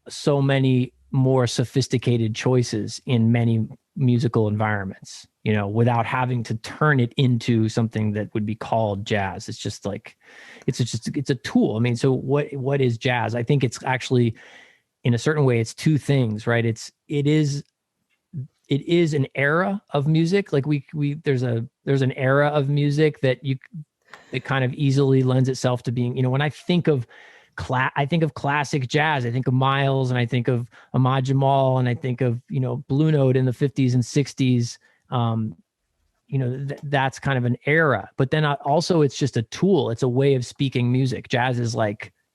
so many more sophisticated choices in many musical environments, without having to turn it into something that would be called jazz. It's just like, it's a tool. I mean, so what is jazz? I think it's actually, in a certain way, it's 2 things, right? It is an era of music. Like there's an era of music that it kind of easily lends itself to being, when I think of classic jazz, I think of Miles, and I think of Ahmad Jamal, and I think of, Blue Note in the 50s and 60s. That's kind of an era, but then also it's just a tool. It's a way of speaking music. Jazz is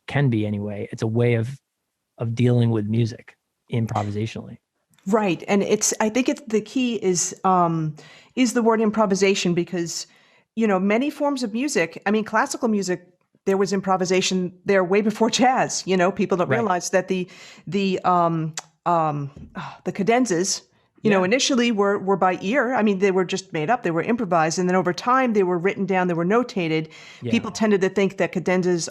can be anyway. It's a way of dealing with music improvisationally. Right. And I think the key is the word improvisation, because, many forms of music, I mean, classical music, there was improvisation there way before jazz. People don't realize that the cadenzas, initially were by ear. I mean, they were just made up. They were improvised. And then over time, they were written down. They were notated. Yeah. People tended to think that cadenzas,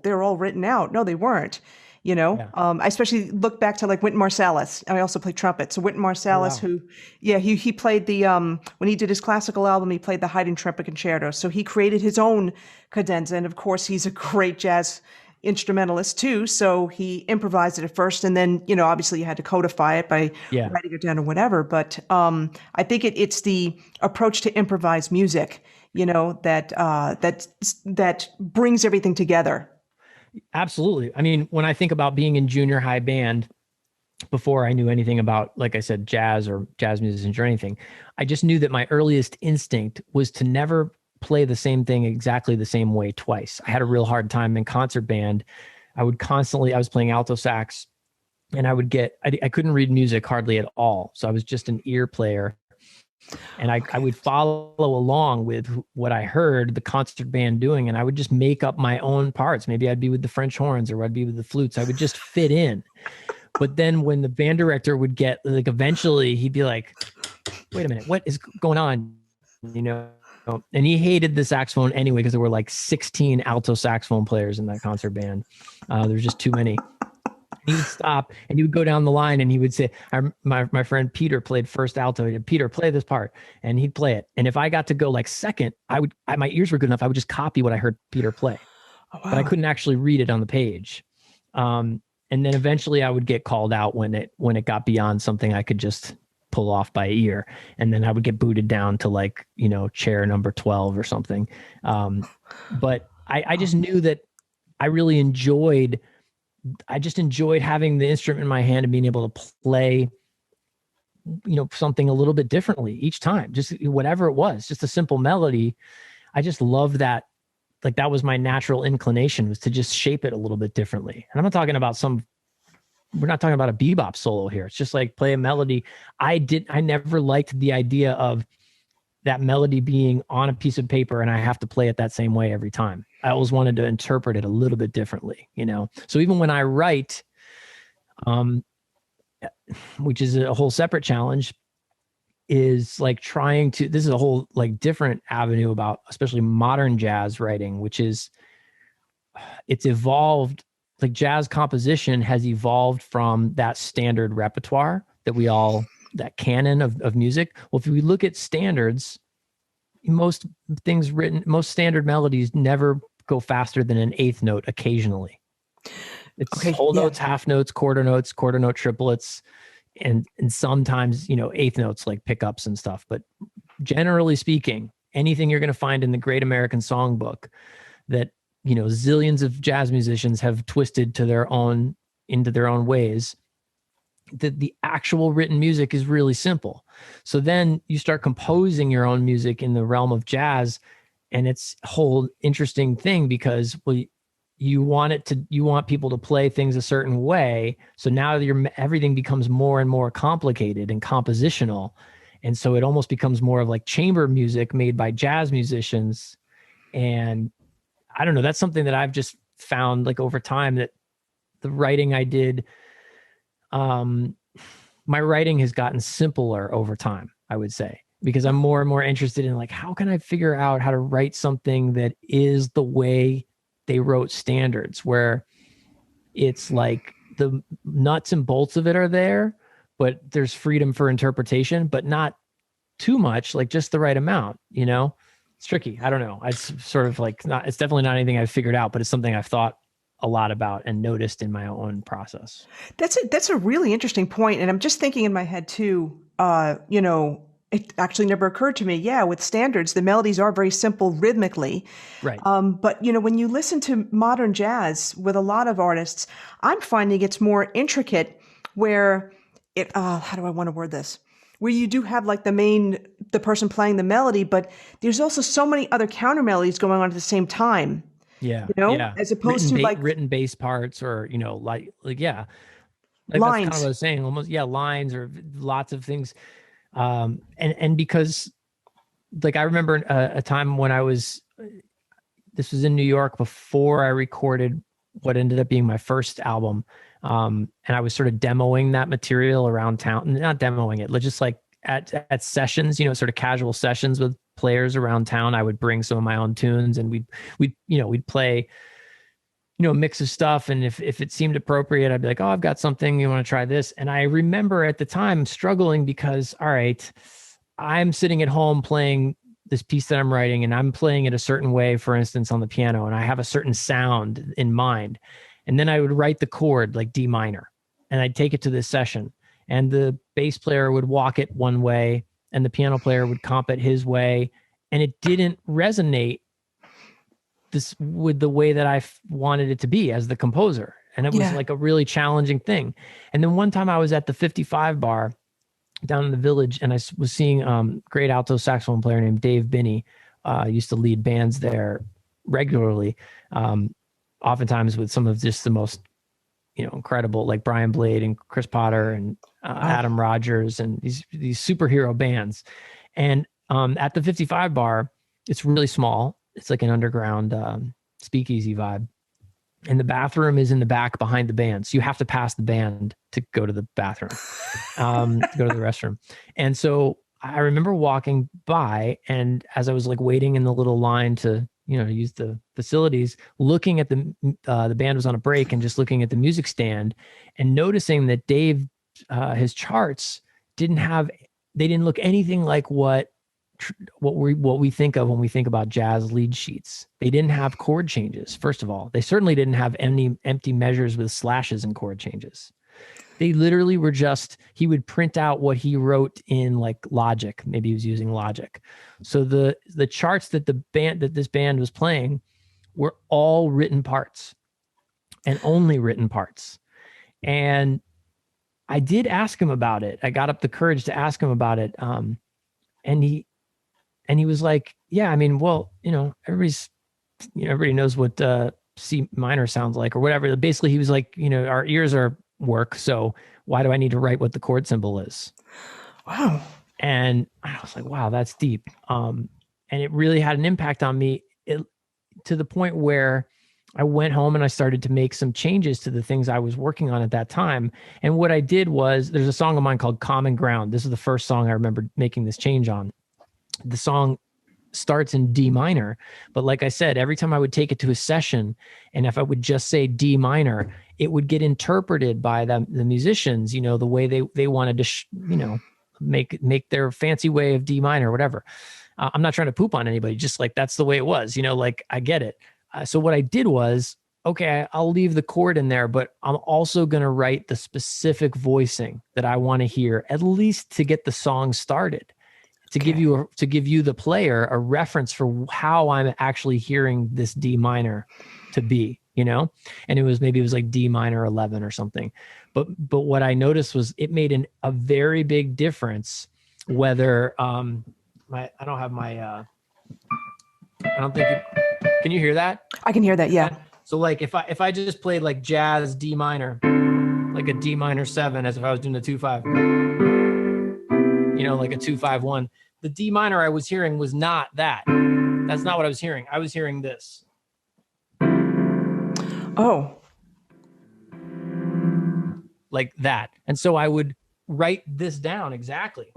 they're all written out. No, they weren't. I especially look back to Wynton Marsalis. I also play trumpet. So Wynton Marsalis, he played when he did his classical album, he played the Haydn Trumpet Concerto. So he created his own cadenza. And of course, he's a great jazz instrumentalist too. So he improvised it at first. And then, obviously you had to codify it by writing it down or whatever. But I think it's the approach to improvised music, that brings everything together. Absolutely. I mean, when I think about being in junior high band, before I knew anything about, like I said, jazz or jazz musicians or anything, I just knew that my earliest instinct was to never play the same thing exactly the same way twice. I had a real hard time in concert band I was playing alto sax, and I couldn't read music hardly at all. So I was just an ear player. And I would follow along with what I heard the concert band doing. And I would just make up my own parts. Maybe I'd be with the French horns, or I'd be with the flutes. I would just fit in. But then when the band director would get, like, eventually he'd be like, wait a minute, what is going on? You know? And he hated the saxophone anyway, because there were like 16 alto saxophone players in that concert band. There was just too many. He would stop and he would go down the line and he would say, my friend Peter played first alto. He said, Peter, play this part. And he'd play it. And if I got to go like second, my ears were good enough. I would just copy what I heard Peter play. Oh, wow. But I couldn't actually read it on the page. And then eventually I would get called out when it got beyond something I could just pull off by ear. And then I would get booted down to, like, you know, chair number 12 or something. But I just knew that I really enjoyed having the instrument in my hand and being able to play, you know, something a little bit differently each time, just whatever it was, just a simple melody. I just loved that. Like, that was my natural inclination, was to just shape it a little bit differently. And I'm not talking about we're not talking about a bebop solo here. It's just like play a melody. I never liked the idea of that melody being on a piece of paper and I have to play it that same way every time. I always wanted to interpret it a little bit differently, you know? So even when I write, which is a whole separate challenge, is like this is a whole like different avenue about especially modern jazz writing, which is, it's evolved. Like, jazz composition has evolved from that standard repertoire that canon of music. Well, if we look at standards, most standard melodies never go faster than an eighth note occasionally. It's whole notes, half notes, quarter note triplets, and sometimes, you know, eighth notes like pickups and stuff. But generally speaking, anything you're going to find in the Great American Songbook that, you know, zillions of jazz musicians have twisted into their own ways, the actual written music is really simple. So then you start composing your own music in the realm of jazz, and it's a whole interesting thing, because, well, you want people to play things a certain way. So now everything becomes more and more complicated and compositional. And so it almost becomes more of like chamber music made by jazz musicians. And I don't know, that's something that I've just found, like, over time, that the writing I did, my writing has gotten simpler over time, I would say, because I'm more and more interested in, like, how can I figure out how to write something that is the way they wrote standards, where it's like the nuts and bolts of it are there, but there's freedom for interpretation, but not too much, like just the right amount, you know? It's tricky. I don't know. It's sort of like it's definitely not anything I've figured out, but it's something I've thought a lot about and noticed in my own process. That's a really interesting point. And I'm just thinking in my head too, you know, it actually never occurred to me. Yeah, with standards, the melodies are very simple rhythmically. Right. But, you know, when you listen to modern jazz with a lot of artists, I'm finding it's more intricate, where how do I want to word this? Where you do have like the person playing the melody, but there's also so many other counter melodies going on at the same time. Yeah. You know, yeah. as opposed to like written bass parts, or, you know, like, yeah. Like lines. That's kind of what I was saying, almost, yeah, lines, or lots of things. And because, like, I remember a time when this was in New York before I recorded what ended up being my first album. And I was sort of demoing that material around town, not demoing it, just like at sessions, you know, sort of casual sessions with players around town. I would bring some of my own tunes, and we'd play, you know, a mix of stuff. And if it seemed appropriate, I'd be like, oh, I've got something, you want to try this? And I remember at the time struggling, because, all right, I'm sitting at home playing this piece that I'm writing, and I'm playing it a certain way, for instance, on the piano, and I have a certain sound in mind. And then I would write the chord like D minor, and I'd take it to this session, and the bass player would walk it one way and the piano player would comp it his way. And it didn't resonate with the way that I wanted it to be as the composer. And it was like a really challenging thing. And then one time I was at the 55 bar down in the Village, and I was seeing great alto saxophone player named Dave Binney, used to lead bands there regularly. oftentimes with some of just the most, incredible, like Brian Blade and Chris Potter and Adam Rogers and these superhero bands. And at the 55 bar, it's really small. It's like an underground speakeasy vibe. And the bathroom is in the back behind the band. So you have to pass the band to go to the bathroom, to go to the restroom. And so I remember walking by, and as I was like waiting in the little line to, use the facilities, looking at the band was on a break and just looking at the music stand and noticing that Dave, his charts they didn't look anything like what we think of when we think about jazz lead sheets. They didn't have chord changes. First of all, they certainly didn't have any empty measures with slashes and chord changes. They literally were he would print out what he wrote in like Logic. Maybe he was using Logic. So the charts that this band was playing were all written parts and only written parts. And I did ask him about it. I got up the courage to ask him about it. And he was like, yeah, I mean, well, everybody knows what C minor sounds like or whatever. Basically, he was like, our ears are work. So why do I need to write what the chord symbol is? Wow. And I was like, wow, that's deep. And it really had an impact on me to the point where I went home and I started to make some changes to the things I was working on at that time. And what I did was, there's a song of mine called Common Ground. This is the first song I remember making this change on. The song starts in D minor, but like I said, every time I would take it to a session, and if I would just say D minor, it would get interpreted by the musicians, the way they wanted to, make their fancy way of D minor or whatever. I'm not trying to poop on anybody, just like that's the way it was, like I get it. So what I did was, okay, I'll leave the chord in there, but I'm also going to write the specific voicing that I want to hear, at least to get the song started. To give you the player a reference for how I'm actually hearing this D minor to be, and it was like D minor 11 or something. But what I noticed was it made a very big difference whether I don't have my I don't think can you hear that? I can hear that, yeah. So like if I just played like jazz D minor, like a D minor 7, as if I was doing a 2-5. Like a 2-5-1. The D minor I was hearing was not that. That's not what I was hearing. I was hearing this. Oh. Like that. And so I would write this down exactly.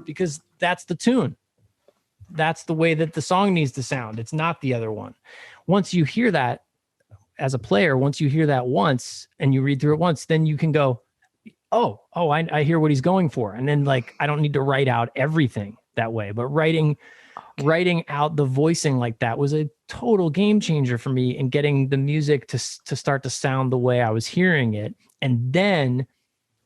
Because that's the tune. That's the way that the song needs to sound. It's not the other one. Once you hear that as a player, once you hear that once and you read through it once, then you can go, I hear what he's going for. And then like, I don't need to write out everything that way, but writing out the voicing like that was a total game changer for me in getting the music to start to sound the way I was hearing it, and then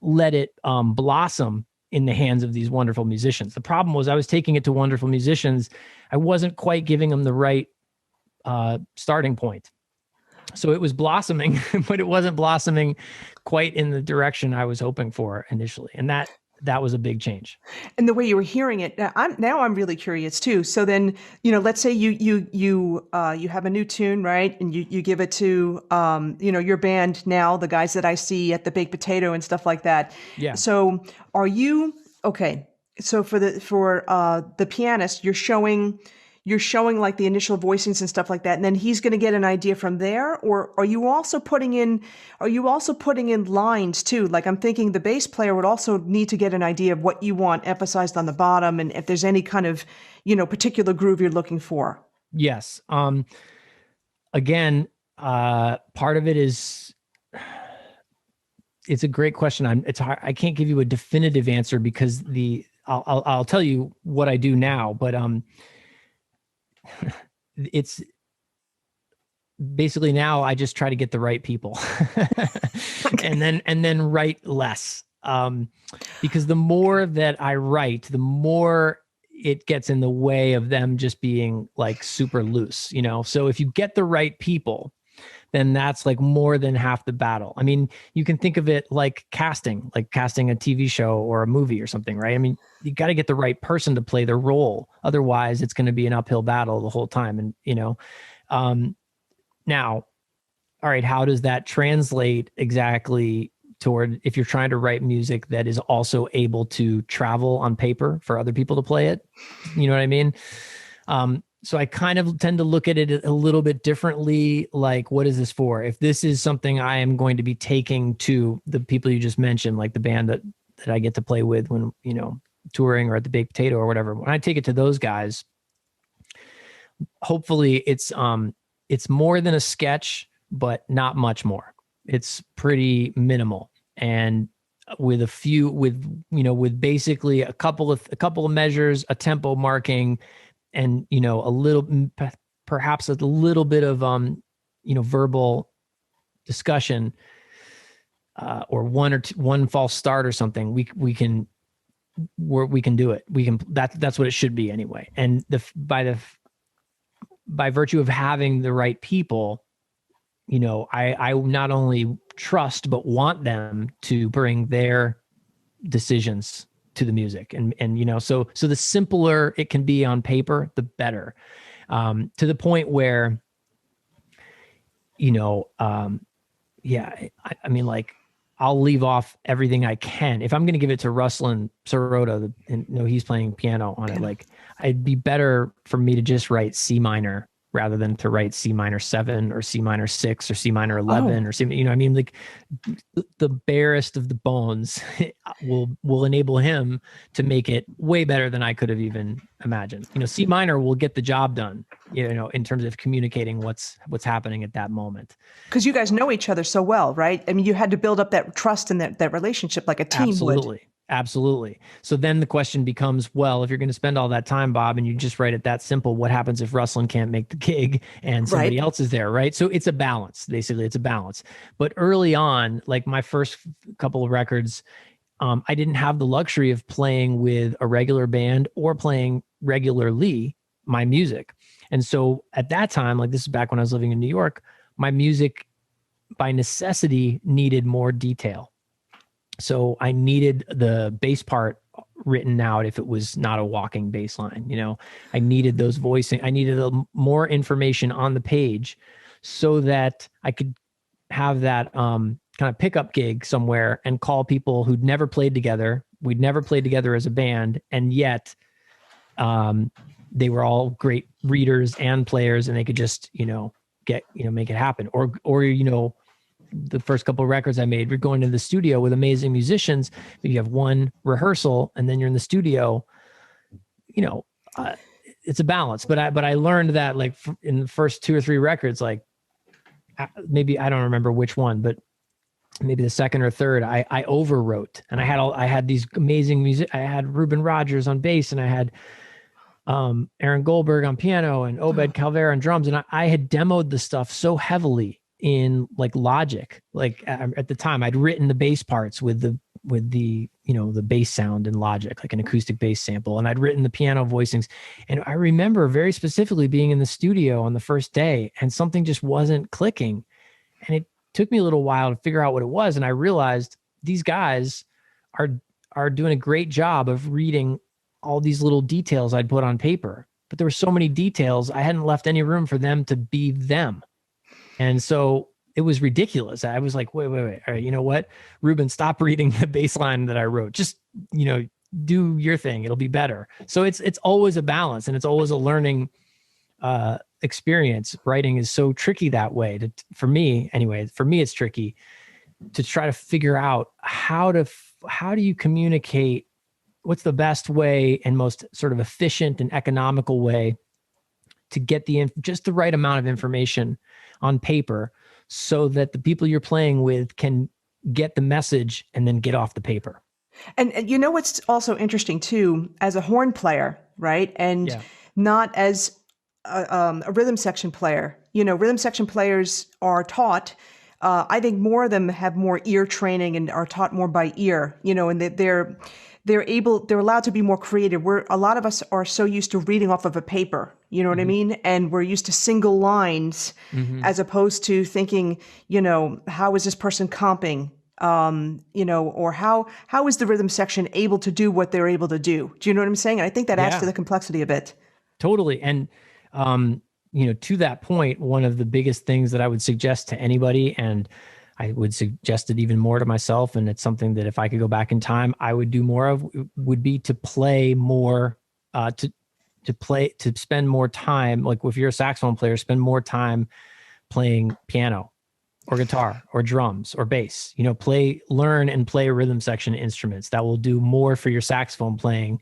let it blossom in the hands of these wonderful musicians. The problem was I was taking it to wonderful musicians. I wasn't quite giving them the right starting point. So it was blossoming, but it wasn't blossoming quite in the direction I was hoping for initially. And that was a big change. And the way you were hearing it, I'm really curious too. So then, let's say you have a new tune, right? And you give it to, your band now, the guys that I see at the Baked Potato and stuff like that. Yeah. So are you, okay. So for the pianist, you're showing like the initial voicings and stuff like that, and then he's going to get an idea from there? Or are you also putting in lines too? Like I'm thinking the bass player would also need to get an idea of what you want emphasized on the bottom, and if there's any kind of, particular groove you're looking for. Yes. Again, part of it is, it's a great question. It's hard. I can't give you a definitive answer because I'll tell you what I do now, but it's basically now I just try to get the right people and then write less. Because the more that I write, the more it gets in the way of them just being like super loose, So if you get the right people, then that's like more than half the battle. I mean, you can think of it like casting a TV show or a movie or something, right? I mean, you got to get the right person to play their role. Otherwise, it's going to be an uphill battle the whole time. And, now, all right, how does that translate exactly toward if you're trying to write music that is also able to travel on paper for other people to play it? You know what I mean? So I kind of tend to look at it a little bit differently. Like, what is this for? If this is something I am going to be taking to the people you just mentioned, like the band that I get to play with when, touring or at the Baked Potato or whatever, when I take it to those guys, hopefully it's more than a sketch, but not much more. It's pretty minimal. And with with basically a couple of measures, a tempo marking, and perhaps a little bit of verbal discussion, or one false start or something, we can do it. That's what it should be anyway. And by virtue of having the right people, I not only trust but want them to bring their decisions to the music, and so the simpler it can be on paper, the better, to the point where I mean, like, I'll leave off everything I can if I'm going to give it to Ruslan Sirota, and he's playing piano on it. Like, it'd be better for me to just write C minor rather than to write C minor 7 or C minor 6 or C minor 11 or C, I mean, like, the barest of the bones will enable him to make it way better than I could have even imagined. C minor will get the job done, in terms of communicating what's happening at that moment. Because you guys know each other so well, right? I mean, you had to build up that trust and that relationship like a team would. Absolutely. So then the question becomes, well, if you're going to spend all that time, Bob, and you just write it that simple, what happens if Ruslan can't make the gig and somebody else is there, right? So it's a balance. Basically, it's a balance. But early on, like my first couple of records, I didn't have the luxury of playing with a regular band or playing regularly my music. And so at that time, like, this is back when I was living in New York, my music by necessity needed more detail. So I needed the bass part written out if it was not a walking bass line. I needed those voicing. I needed more information on the page so that I could have that kind of pickup gig somewhere and call people who'd never played together. We'd never played together as a band, and yet they were all great readers and players, and they could just make it happen. Or the first couple of records I made, we're going to the studio with amazing musicians, but you have one rehearsal and then you're in the studio. It's a balance. But I learned that, like, in the first 2 or 3 records, like, maybe I don't remember which one, but maybe the second or third, I overwrote, and I had these amazing music. I had Ruben Rogers on bass, and I had Aaron Goldberg on piano and Obed Calvera on drums, and I had demoed the stuff so heavily in, like, Logic. Like, at the time, I'd written the bass parts with the the bass sound in Logic, like an acoustic bass sample, and I'd written the piano voicings. And I remember very specifically being in the studio on the first day, and something just wasn't clicking, and it took me a little while to figure out what it was. And I realized these guys are doing a great job of reading all these little details I'd put on paper, but there were so many details, I hadn't left any room for them to be them. And so it was ridiculous. I was like, wait. All right, you know what? Ruben, stop reading the bass line that I wrote. Just, do your thing. It'll be better. So it's always a balance, and it's always a learning experience. Writing is so tricky that way. For me, it's tricky to try to figure out how do you communicate, what's the best way and most sort of efficient and economical way to get just the right amount of information on paper so that the people you're playing with can get the message and then get off the paper. And what's also interesting too, as a horn player, right? And not as a rhythm section player. Rhythm section players are taught I think more of them have more ear training and are taught more by ear, and they're allowed to be more creative. Where a lot of us are so used to reading off of a paper, you know what I mean? And we're used to single lines as opposed to thinking, how is this person comping? Or how is the rhythm section able to do what they're able to do? Do you know what I'm saying? And I think that adds to the complexity of it. Totally. And, to that point, one of the biggest things that I would suggest to anybody, and I would suggest it even more to myself, and it's something that if I could go back in time, I would do more of, would be to play more, to spend more time. Like if you're a saxophone player, spend more time playing piano or guitar or drums or bass, learn and play rhythm section instruments. That will do more for your saxophone playing,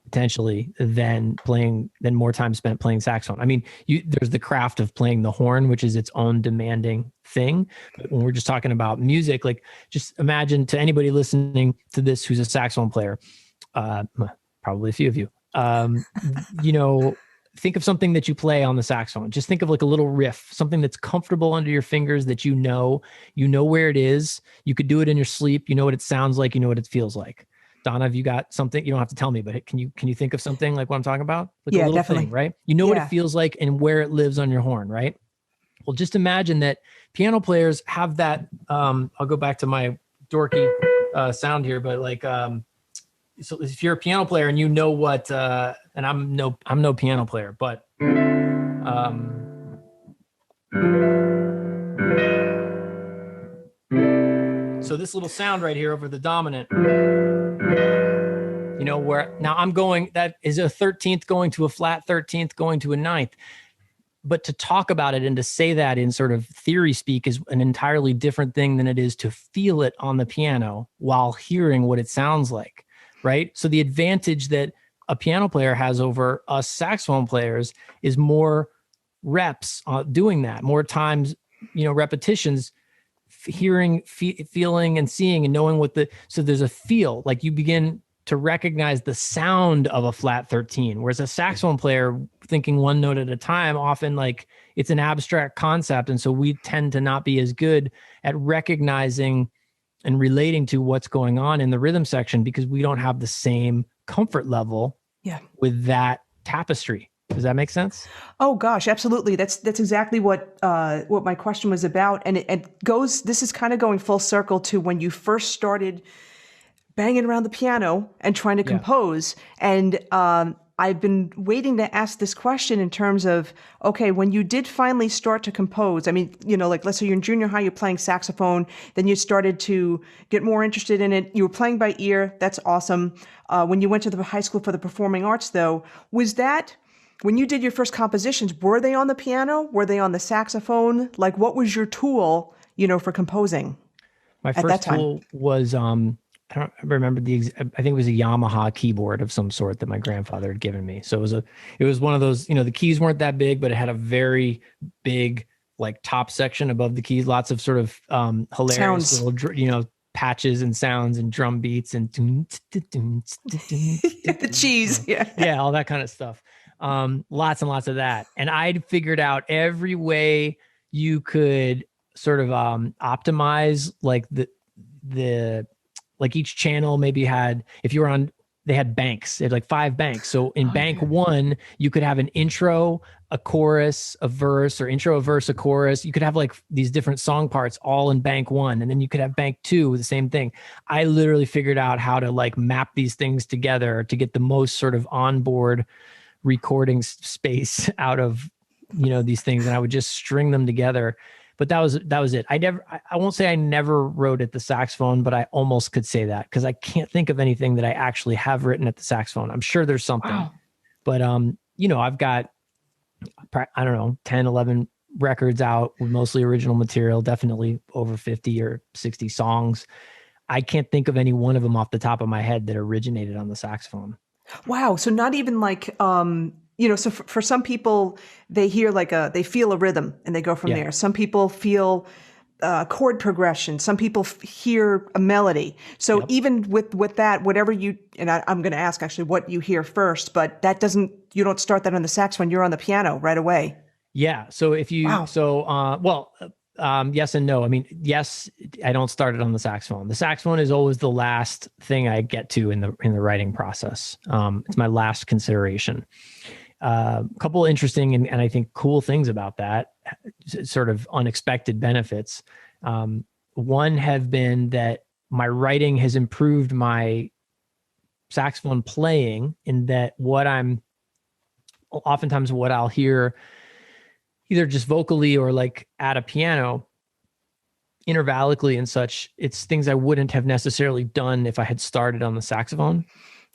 potentially than more time spent playing saxophone. I mean, there's the craft of playing the horn, which is its own demanding thing. But when we're just talking about music, like just imagine, to anybody listening to this who's a saxophone player, probably a few of you, think of something that you play on the saxophone. Just think of like a little riff, something that's comfortable under your fingers, that you know where it is. You could do it in your sleep. You know what it sounds like. You know what it feels like. Donna, have you got something? You don't have to tell me, but can you think of something like what I'm talking about? Like a little definitely. thing, right? You know what it feels like and where it lives on your horn, right? Well, just imagine that piano players have that. I'll go back to my dorky sound here, but like, so if you're a piano player and you know what, and I'm no piano player, but so this little sound right here over the dominant, where now I'm going, that is a 13th going to a flat 13th going to a 9th. But to talk about it and to say that in sort of theory speak is an entirely different thing than it is to feel it on the piano while hearing what it sounds like, right? So the advantage that a piano player has over us saxophone players is more reps doing that, more times, repetitions, hearing, feeling and seeing and knowing so there's a feel, like you begin to recognize the sound of a flat 13, whereas a saxophone player thinking one note at a time, often like it's an abstract concept. And so we tend to not be as good at recognizing and relating to what's going on in the rhythm section because we don't have the same comfort level with that tapestry. Does that make sense? Oh gosh, absolutely. That's exactly what my question was about. And it goes, this is kind of going full circle to when you first started banging around the piano and trying to compose. And I've been waiting to ask this question in terms of, okay, when you did finally start to compose, I mean, like let's say you're in junior high, you're playing saxophone, then you started to get more interested in it. You were playing by ear. That's awesome. When you went to the high school for the performing arts though, was that, when you did your first compositions, were they on the piano? Were they on the saxophone? Like what was your tool, for composing? My first tool was, I don't remember I think it was a Yamaha keyboard of some sort that my grandfather had given me. So it was one of those, the keys weren't that big, but it had a very big, like top section above the keys, lots of sort of hilarious little, patches and sounds and drum beats and the cheese. Yeah. All that kind of stuff. Lots and lots of that. And I'd figured out every way you could sort of optimize like the like each channel maybe had, if you were on, they had banks, they had like 5 banks. So in bank 1, you could have an intro, a chorus, a verse, or intro, a verse, a chorus. You could have like these different song parts all in bank 1. And then you could have bank 2, the same thing. I literally figured out how to like map these things together to get the most sort of onboard recording space out of, these things. And I would just string them together. But that was it. I won't say I never wrote at the saxophone, but I almost could say that because I can't think of anything that I actually have written at the saxophone. I'm sure there's something, but I've got, I don't know, 10, 11 records out with mostly original material, definitely over 50 or 60 songs. I can't think of any one of them off the top of my head that originated on the saxophone. Wow. So not even like, so for some people, they hear they feel a rhythm and they go from there. Some people feel chord progression. Some people hear a melody. So even with that, whatever I'm going to ask actually what you hear first, but you don't start that on the saxophone. You're on the piano right away. Yeah. So if you, Yes and no. I mean, yes, I don't start it on the saxophone. The saxophone is always the last thing I get to in the writing process. It's my last consideration. A couple interesting and I think cool things about that, sort of unexpected benefits. One have been that my writing has improved my saxophone playing, in that oftentimes what I'll hear either just vocally or like at a piano intervallically and such, it's things I wouldn't have necessarily done if I had started on the saxophone.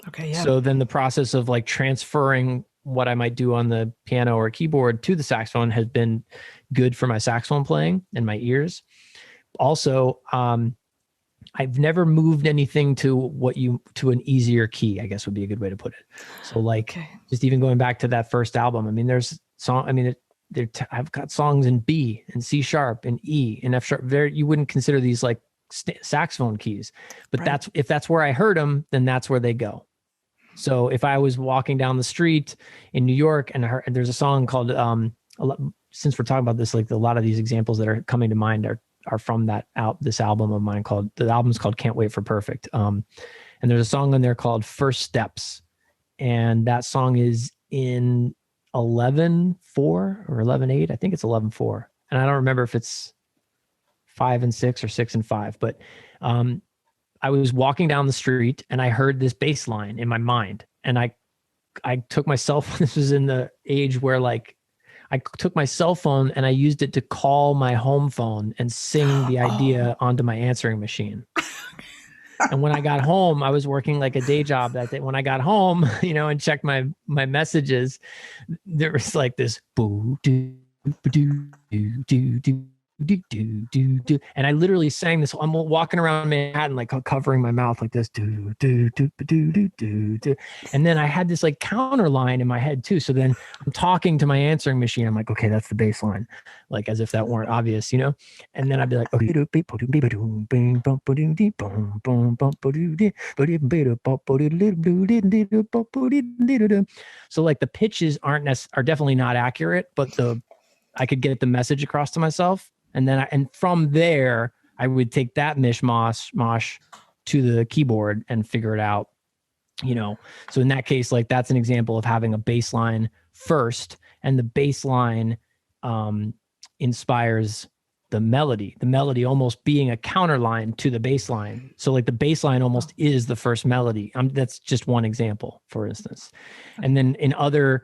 Okay. Yeah. So then the process of like transferring what I might do on the piano or keyboard to the saxophone has been good for my saxophone playing and my ears. Also, I've never moved anything to an easier key, I guess would be a good way to put it. So like, just even going back to that first album, I mean, I've got songs in B and C sharp and E and F sharp. You wouldn't consider these like saxophone keys, but right. If that's where I heard them, then that's where they go. So if I was walking down the street in New York and there's a song called, since we're talking about this, like a lot of these examples that are coming to mind are from this album of mine the album's called Can't Wait for Perfect. And there's a song on there called First Steps. And that song is in 11/4 or 11/8. I think it's 11/4. And I don't remember if it's 5/6 or 6/5, but, I was walking down the street and I heard this bass line in my mind. And I took my cell phone. This was in the age where like I took my cell phone and I used it to call my home phone and sing the idea onto my answering machine. And when I got home, I was working like a day job that day. When I got home, and checked my messages, there was like this boo doo doo doo doo doo do do do do, and I literally sang this. I'm walking around Manhattan like covering my mouth like this, do do do do do do do, and then I had this like counter line in my head too. So then I'm talking to my answering machine. I'm like, okay, that's the bass line, like as if that weren't obvious, And then I'd be like, so like the pitches are definitely not accurate, but I could get the message across to myself. And then from there, I would take that mosh to the keyboard and figure it out, So in that case, like that's an example of having a bass line first, and the bass line inspires the melody almost being a counter line to the bass line. So like the bass line almost is the first melody. That's just one example, for instance. And then in other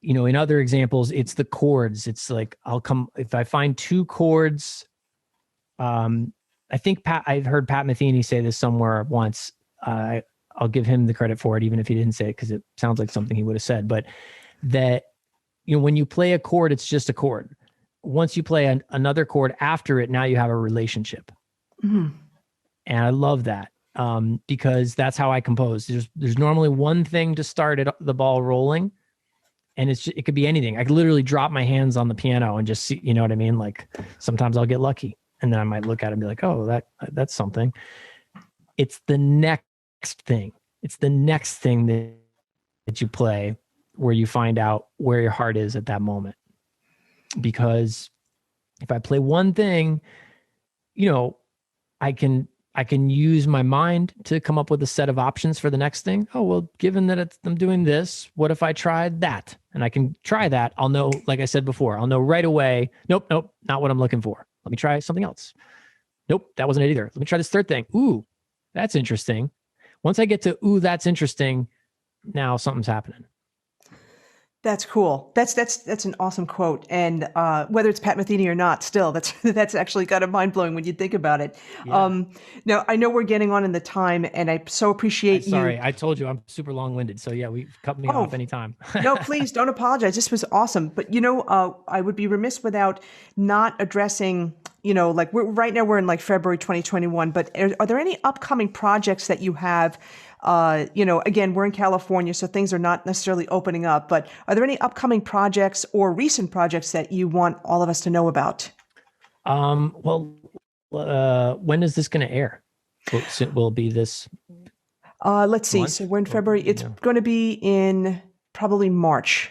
examples, it's the chords. It's like if I find two chords, I think I've heard Pat Metheny say this somewhere once. I'll give him the credit for it, even if he didn't say it, because it sounds like something he would have said. But that, when you play a chord, it's just a chord. Once you play another chord after it, now you have a relationship. Mm-hmm. And I love that. Because that's how I compose. There's normally one thing to start the ball rolling. And it could be anything. I could literally drop my hands on the piano and just see, you know what I mean? Like sometimes I'll get lucky, and then I might look at it and be like, oh, that's something. It's the next thing. It's the next thing that you play where you find out where your heart is at that moment. Because if I play one thing, I can use my mind to come up with a set of options for the next thing. Oh, well, given that I'm doing this, what if I tried that? And I can try that. I'll know, like I said before, I'll know right away, nope, not what I'm looking for. Let me try something else. Nope, that wasn't it either. Let me try this third thing. Ooh, that's interesting. Once I get to, ooh, that's interesting, now something's happening. That's cool. That's an awesome quote. And whether it's Pat Metheny or not, still, that's actually kind of mind blowing when you think about it. Yeah. Now, I know we're getting on in the time, and I so appreciate you. Sorry, I told you I'm super long winded. So yeah, cut me off anytime. No, please don't apologize. This was awesome. But I would be remiss without not addressing. Like right now we're in like February 2021. But are there any upcoming projects that you have? Again, we're in California, so things are not necessarily opening up, but are there any upcoming projects or recent projects that you want all of us to know about? When is this going to air? Will it be this? Let's see. So we're in February. It's going to be in probably March.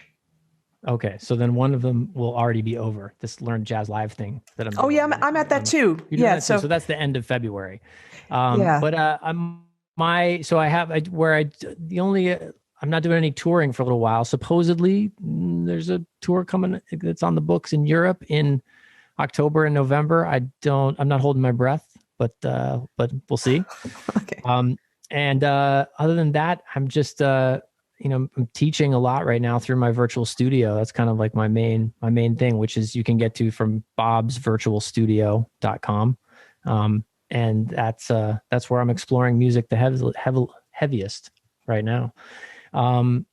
Okay, so then one of them will already be over. This Learn Jazz Live thing that I'm Oh doing. yeah, I'm at that too. You're doing Yeah. that too. So So that's the end of February. yeah. But the only I'm not doing any touring for a little while. Supposedly, there's a tour coming that's on the books in Europe in October and November. I'm not holding my breath, but we'll see. Okay. And other than that, I'm just I'm teaching a lot right now through my virtual studio. That's kind of like my main thing, which is you can get to from bobsvirtualstudio.com. And that's where I'm exploring music the heaviest right now. And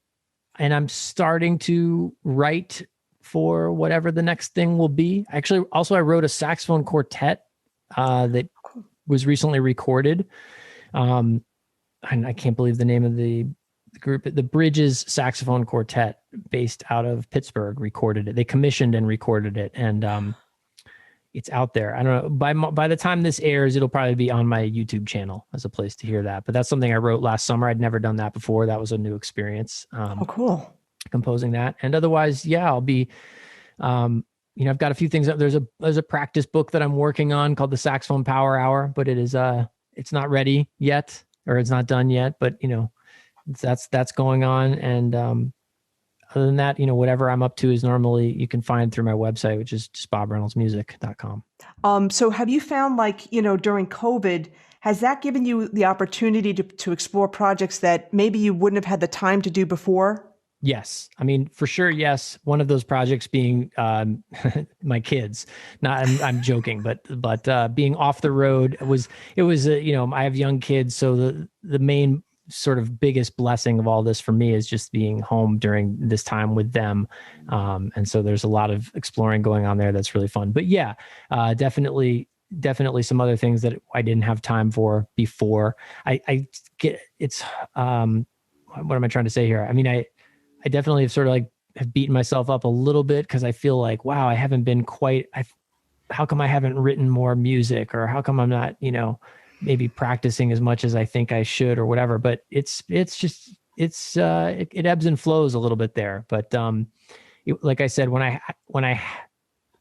I'm starting to write for whatever the next thing will be. Actually, also I wrote a saxophone quartet that was recently recorded. And I can't believe the name of the group. The Bridges Saxophone Quartet, based out of Pittsburgh, recorded it. They commissioned and recorded it, and it's out there. I don't know. By the time this airs, it'll probably be on my YouTube channel as a place to hear that. But that's something I wrote last summer. I'd never done that before. That was a new experience. Oh, cool. Composing that, and otherwise, yeah, I'll be. I've got a few things. There's a practice book that I'm working on called the Saxophone Power Hour, but it's not ready yet, or it's not done yet. But that's going on, and other than that, whatever I'm up to is normally you can find through my website, which is just bobreynoldsmusic.com. So have you found, like, during COVID, has that given you the opportunity to explore projects that maybe you wouldn't have had the time to do before? Yes. I mean, for sure. Yes. One of those projects being my kids. Not, I'm joking, but being off the road I have young kids. So the main sort of biggest blessing of all this for me is just being home during this time with them. And so there's a lot of exploring going on there. That's really fun. But yeah, definitely some other things that I didn't have time for before. I get it's, what am I trying to say here? I mean, I definitely have sort of have beaten myself up a little bit because I feel like, wow, I haven't been how come I haven't written more music, or how come I'm not, maybe practicing as much as I think I should, or whatever. But it ebbs and flows a little bit there. But like I said, when I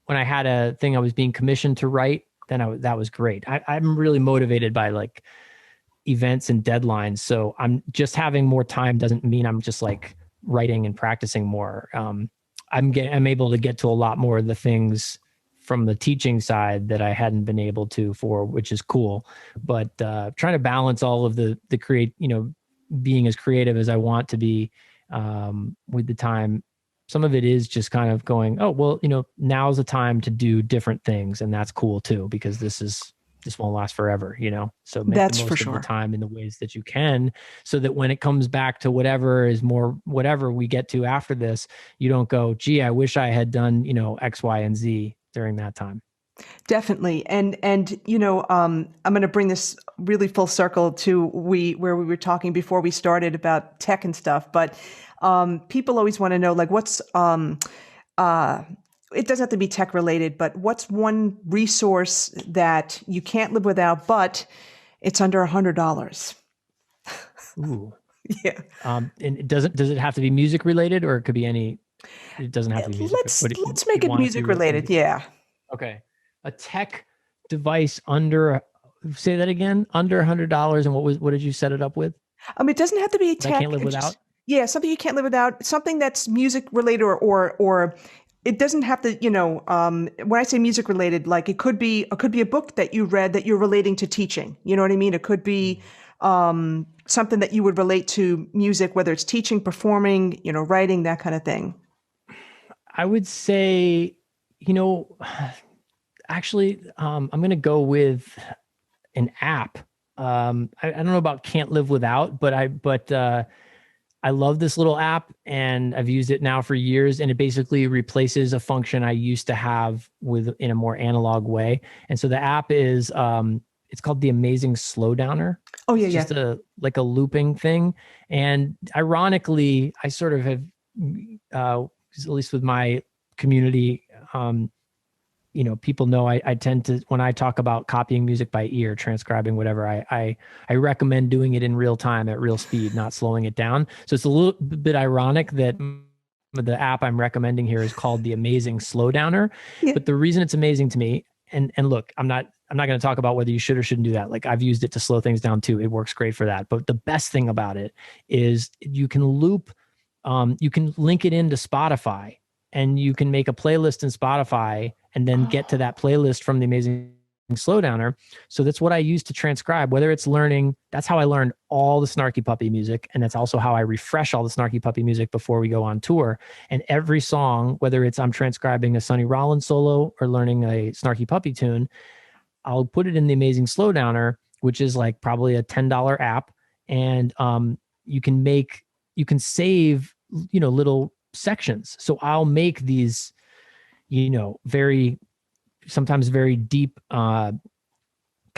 had a thing I was being commissioned to write, then that was great. I'm really motivated by like events and deadlines. So I'm just having more time doesn't mean I'm just like writing and practicing more. I'm able to get to a lot more of the things from the teaching side that I hadn't been able to for, which is cool. But trying to balance all of the create, being as creative as I want to be with the time. Some of it is just kind of going, oh, well, now's the time to do different things. And that's cool too, because this won't last forever, so make That's the most for of sure. the time in the ways that you can, so that when it comes back to whatever we get to after this, you don't go, gee, I wish I had done, X, Y, and Z during that time. Definitely. And I'm going to bring this really full circle to where we were talking before we started about tech and stuff, but people always want to know, like, what's it doesn't have to be tech related, but what's one resource that you can't live without, but it's under $100? Ooh. Yeah. And does it have to be music related, or it could be any? It doesn't have to be music. Let's make it music related. Yeah. Okay. A tech device say that again, under $100. And what did you set it up with? It doesn't have to be tech. I can't live without. Yeah, something you can't live without. Something that's music related, or it doesn't have to. When I say music related, like it could be a book that you read that you're relating to teaching. You know what I mean? It could be something that you would relate to music, whether it's teaching, performing, writing, that kind of thing. I would say, actually, I'm going to go with an app. I don't know about can't live without, but I love this little app, and I've used it now for years, and it basically replaces a function I used to have in a more analog way. And so the app is, it's called the Amazing Slowdowner. Oh yeah, it's just like a looping thing. And ironically, I sort of have, at least with my community, people know I tend to, when I talk about copying music by ear, transcribing whatever, I recommend doing it in real time at real speed, not slowing it down. So it's a little bit ironic that the app I'm recommending here is called the Amazing Slowdowner. Yeah. But the reason it's amazing to me, and look, I'm not going to talk about whether you should or shouldn't do that. Like, I've used it to slow things down too. It works great for that. But the best thing about it is you can loop, you can link it into Spotify, and you can make a playlist in Spotify and then get to that playlist from the Amazing Slowdowner. So that's what I use to transcribe, whether it's learning. That's how I learned all the Snarky Puppy music. And that's also how I refresh all the Snarky Puppy music before we go on tour. And every song, whether it's I'm transcribing a Sonny Rollins solo or learning a Snarky Puppy tune, I'll put it in the Amazing Slowdowner, which is like probably a $10 app. And you can save, little sections. So I'll make these, sometimes very deep, kind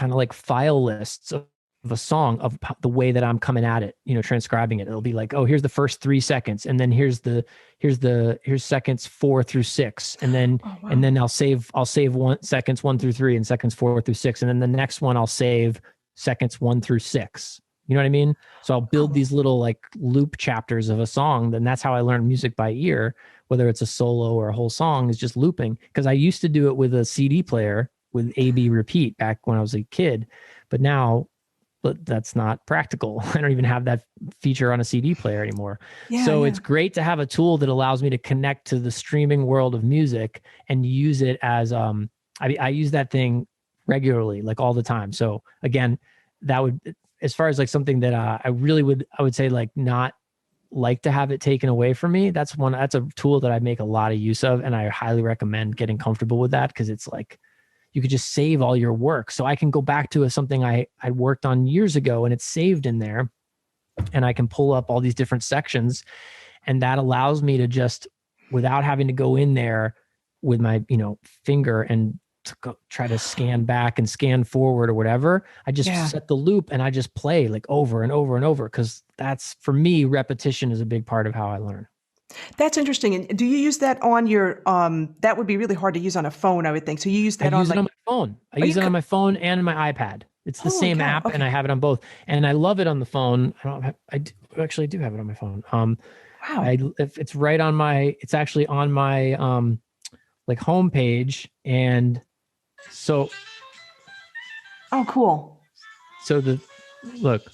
of like file lists of a song, of the way that I'm coming at it, transcribing it. It'll be like, oh, here's the first 3 seconds. And then here's seconds 4 through 6. And then, and then I'll save seconds 1 through 3 and seconds 4 through 6. And then the next one I'll save seconds 1 through 6. You know what I mean? So I'll build these little like loop chapters of a song. Then that's how I learn music by ear, whether it's a solo or a whole song, is just looping. Because I used to do it with a CD player with A/B repeat back when I was a kid, but that's not practical. I don't even have that feature on a CD player anymore. It's great to have a tool that allows me to connect to the streaming world of music and use it as, I use that thing regularly, like all the time. So again, that would, as far as like something that I would say like not like to have it taken away from me. That's a tool that I make a lot of use of. And I highly recommend getting comfortable with that, because it's like, you could just save all your work. So I can go back to something I worked on years ago and it's saved in there, and I can pull up all these different sections. And that allows me to just, without having to go in there with my, finger and try to scan back and scan forward or whatever. I just set the loop and I just play like over and over and over. Cause that's, for me, repetition is a big part of how I learn. That's interesting. And do you use that on your, that would be really hard to use on a phone, I would think. So you use that I use it on my phone. I use it on my phone and my iPad. It's the same app, and I have it on both. And I love it on the phone. I actually do have it on my phone. Wow. It's right on it's actually on my, like homepage. And so. Oh, cool. So look.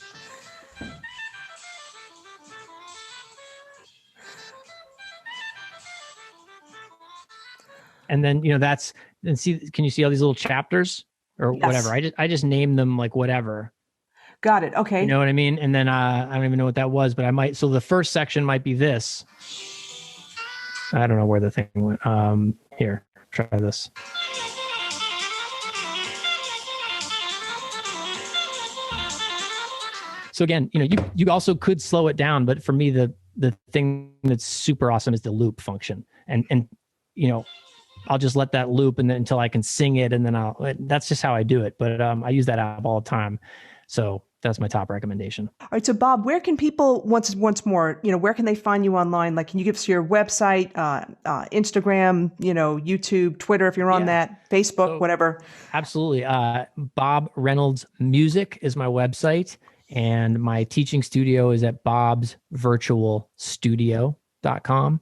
And then, can you see all these little chapters or whatever? I just name them like whatever. Got it. Okay. You know what I mean? And then I don't even know what that was, but I might. So the first section might be this. I don't know where the thing went. Here, try this. So again, you also could slow it down, but for me, the thing that's super awesome is the loop function. And I'll just let that loop and then until I can sing it. And then that's just how I do it. But I use that app all the time. So that's my top recommendation. All right. So Bob, where can people, once more, where can they find you online? Like, can you give us your website, Instagram, YouTube, Twitter, if you're on that, Facebook, whatever? Absolutely. Bob Reynolds Music is my website. And my teaching studio is at bobsvirtualstudio.com.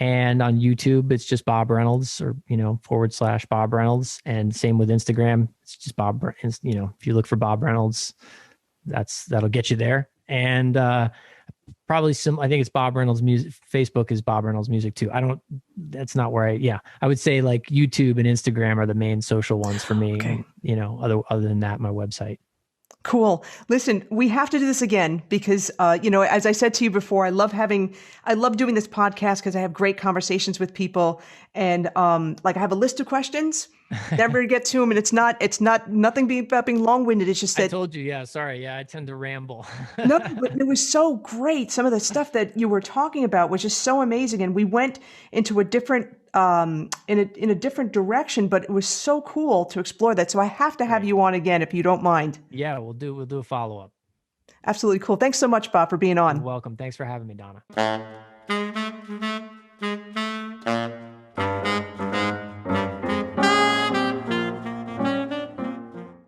And on YouTube, it's just Bob Reynolds or, / Bob Reynolds. And same with Instagram. It's just Bob, if you look for Bob Reynolds, that'll get you there. And probably I think it's Bob Reynolds Music. Facebook is Bob Reynolds Music too. That's not where I would say like YouTube and Instagram are the main social ones for me. Okay. And, other than that, my website. Cool. Listen, we have to do this again because, as I said to you before, I love doing this podcast because I have great conversations with people, and I have a list of questions, never get to them, and it's not nothing about being long-winded. It's just that I told you, sorry, I tend to ramble. No, but it was so great. Some of the stuff that you were talking about was just so amazing, and we went into a different in a different direction, but it was so cool to explore that. So I have to have you on again if you don't mind. Yeah, we'll do a follow-up. Absolutely cool. Thanks so much, Bob, for being on. You're welcome. Thanks for having me, Donna.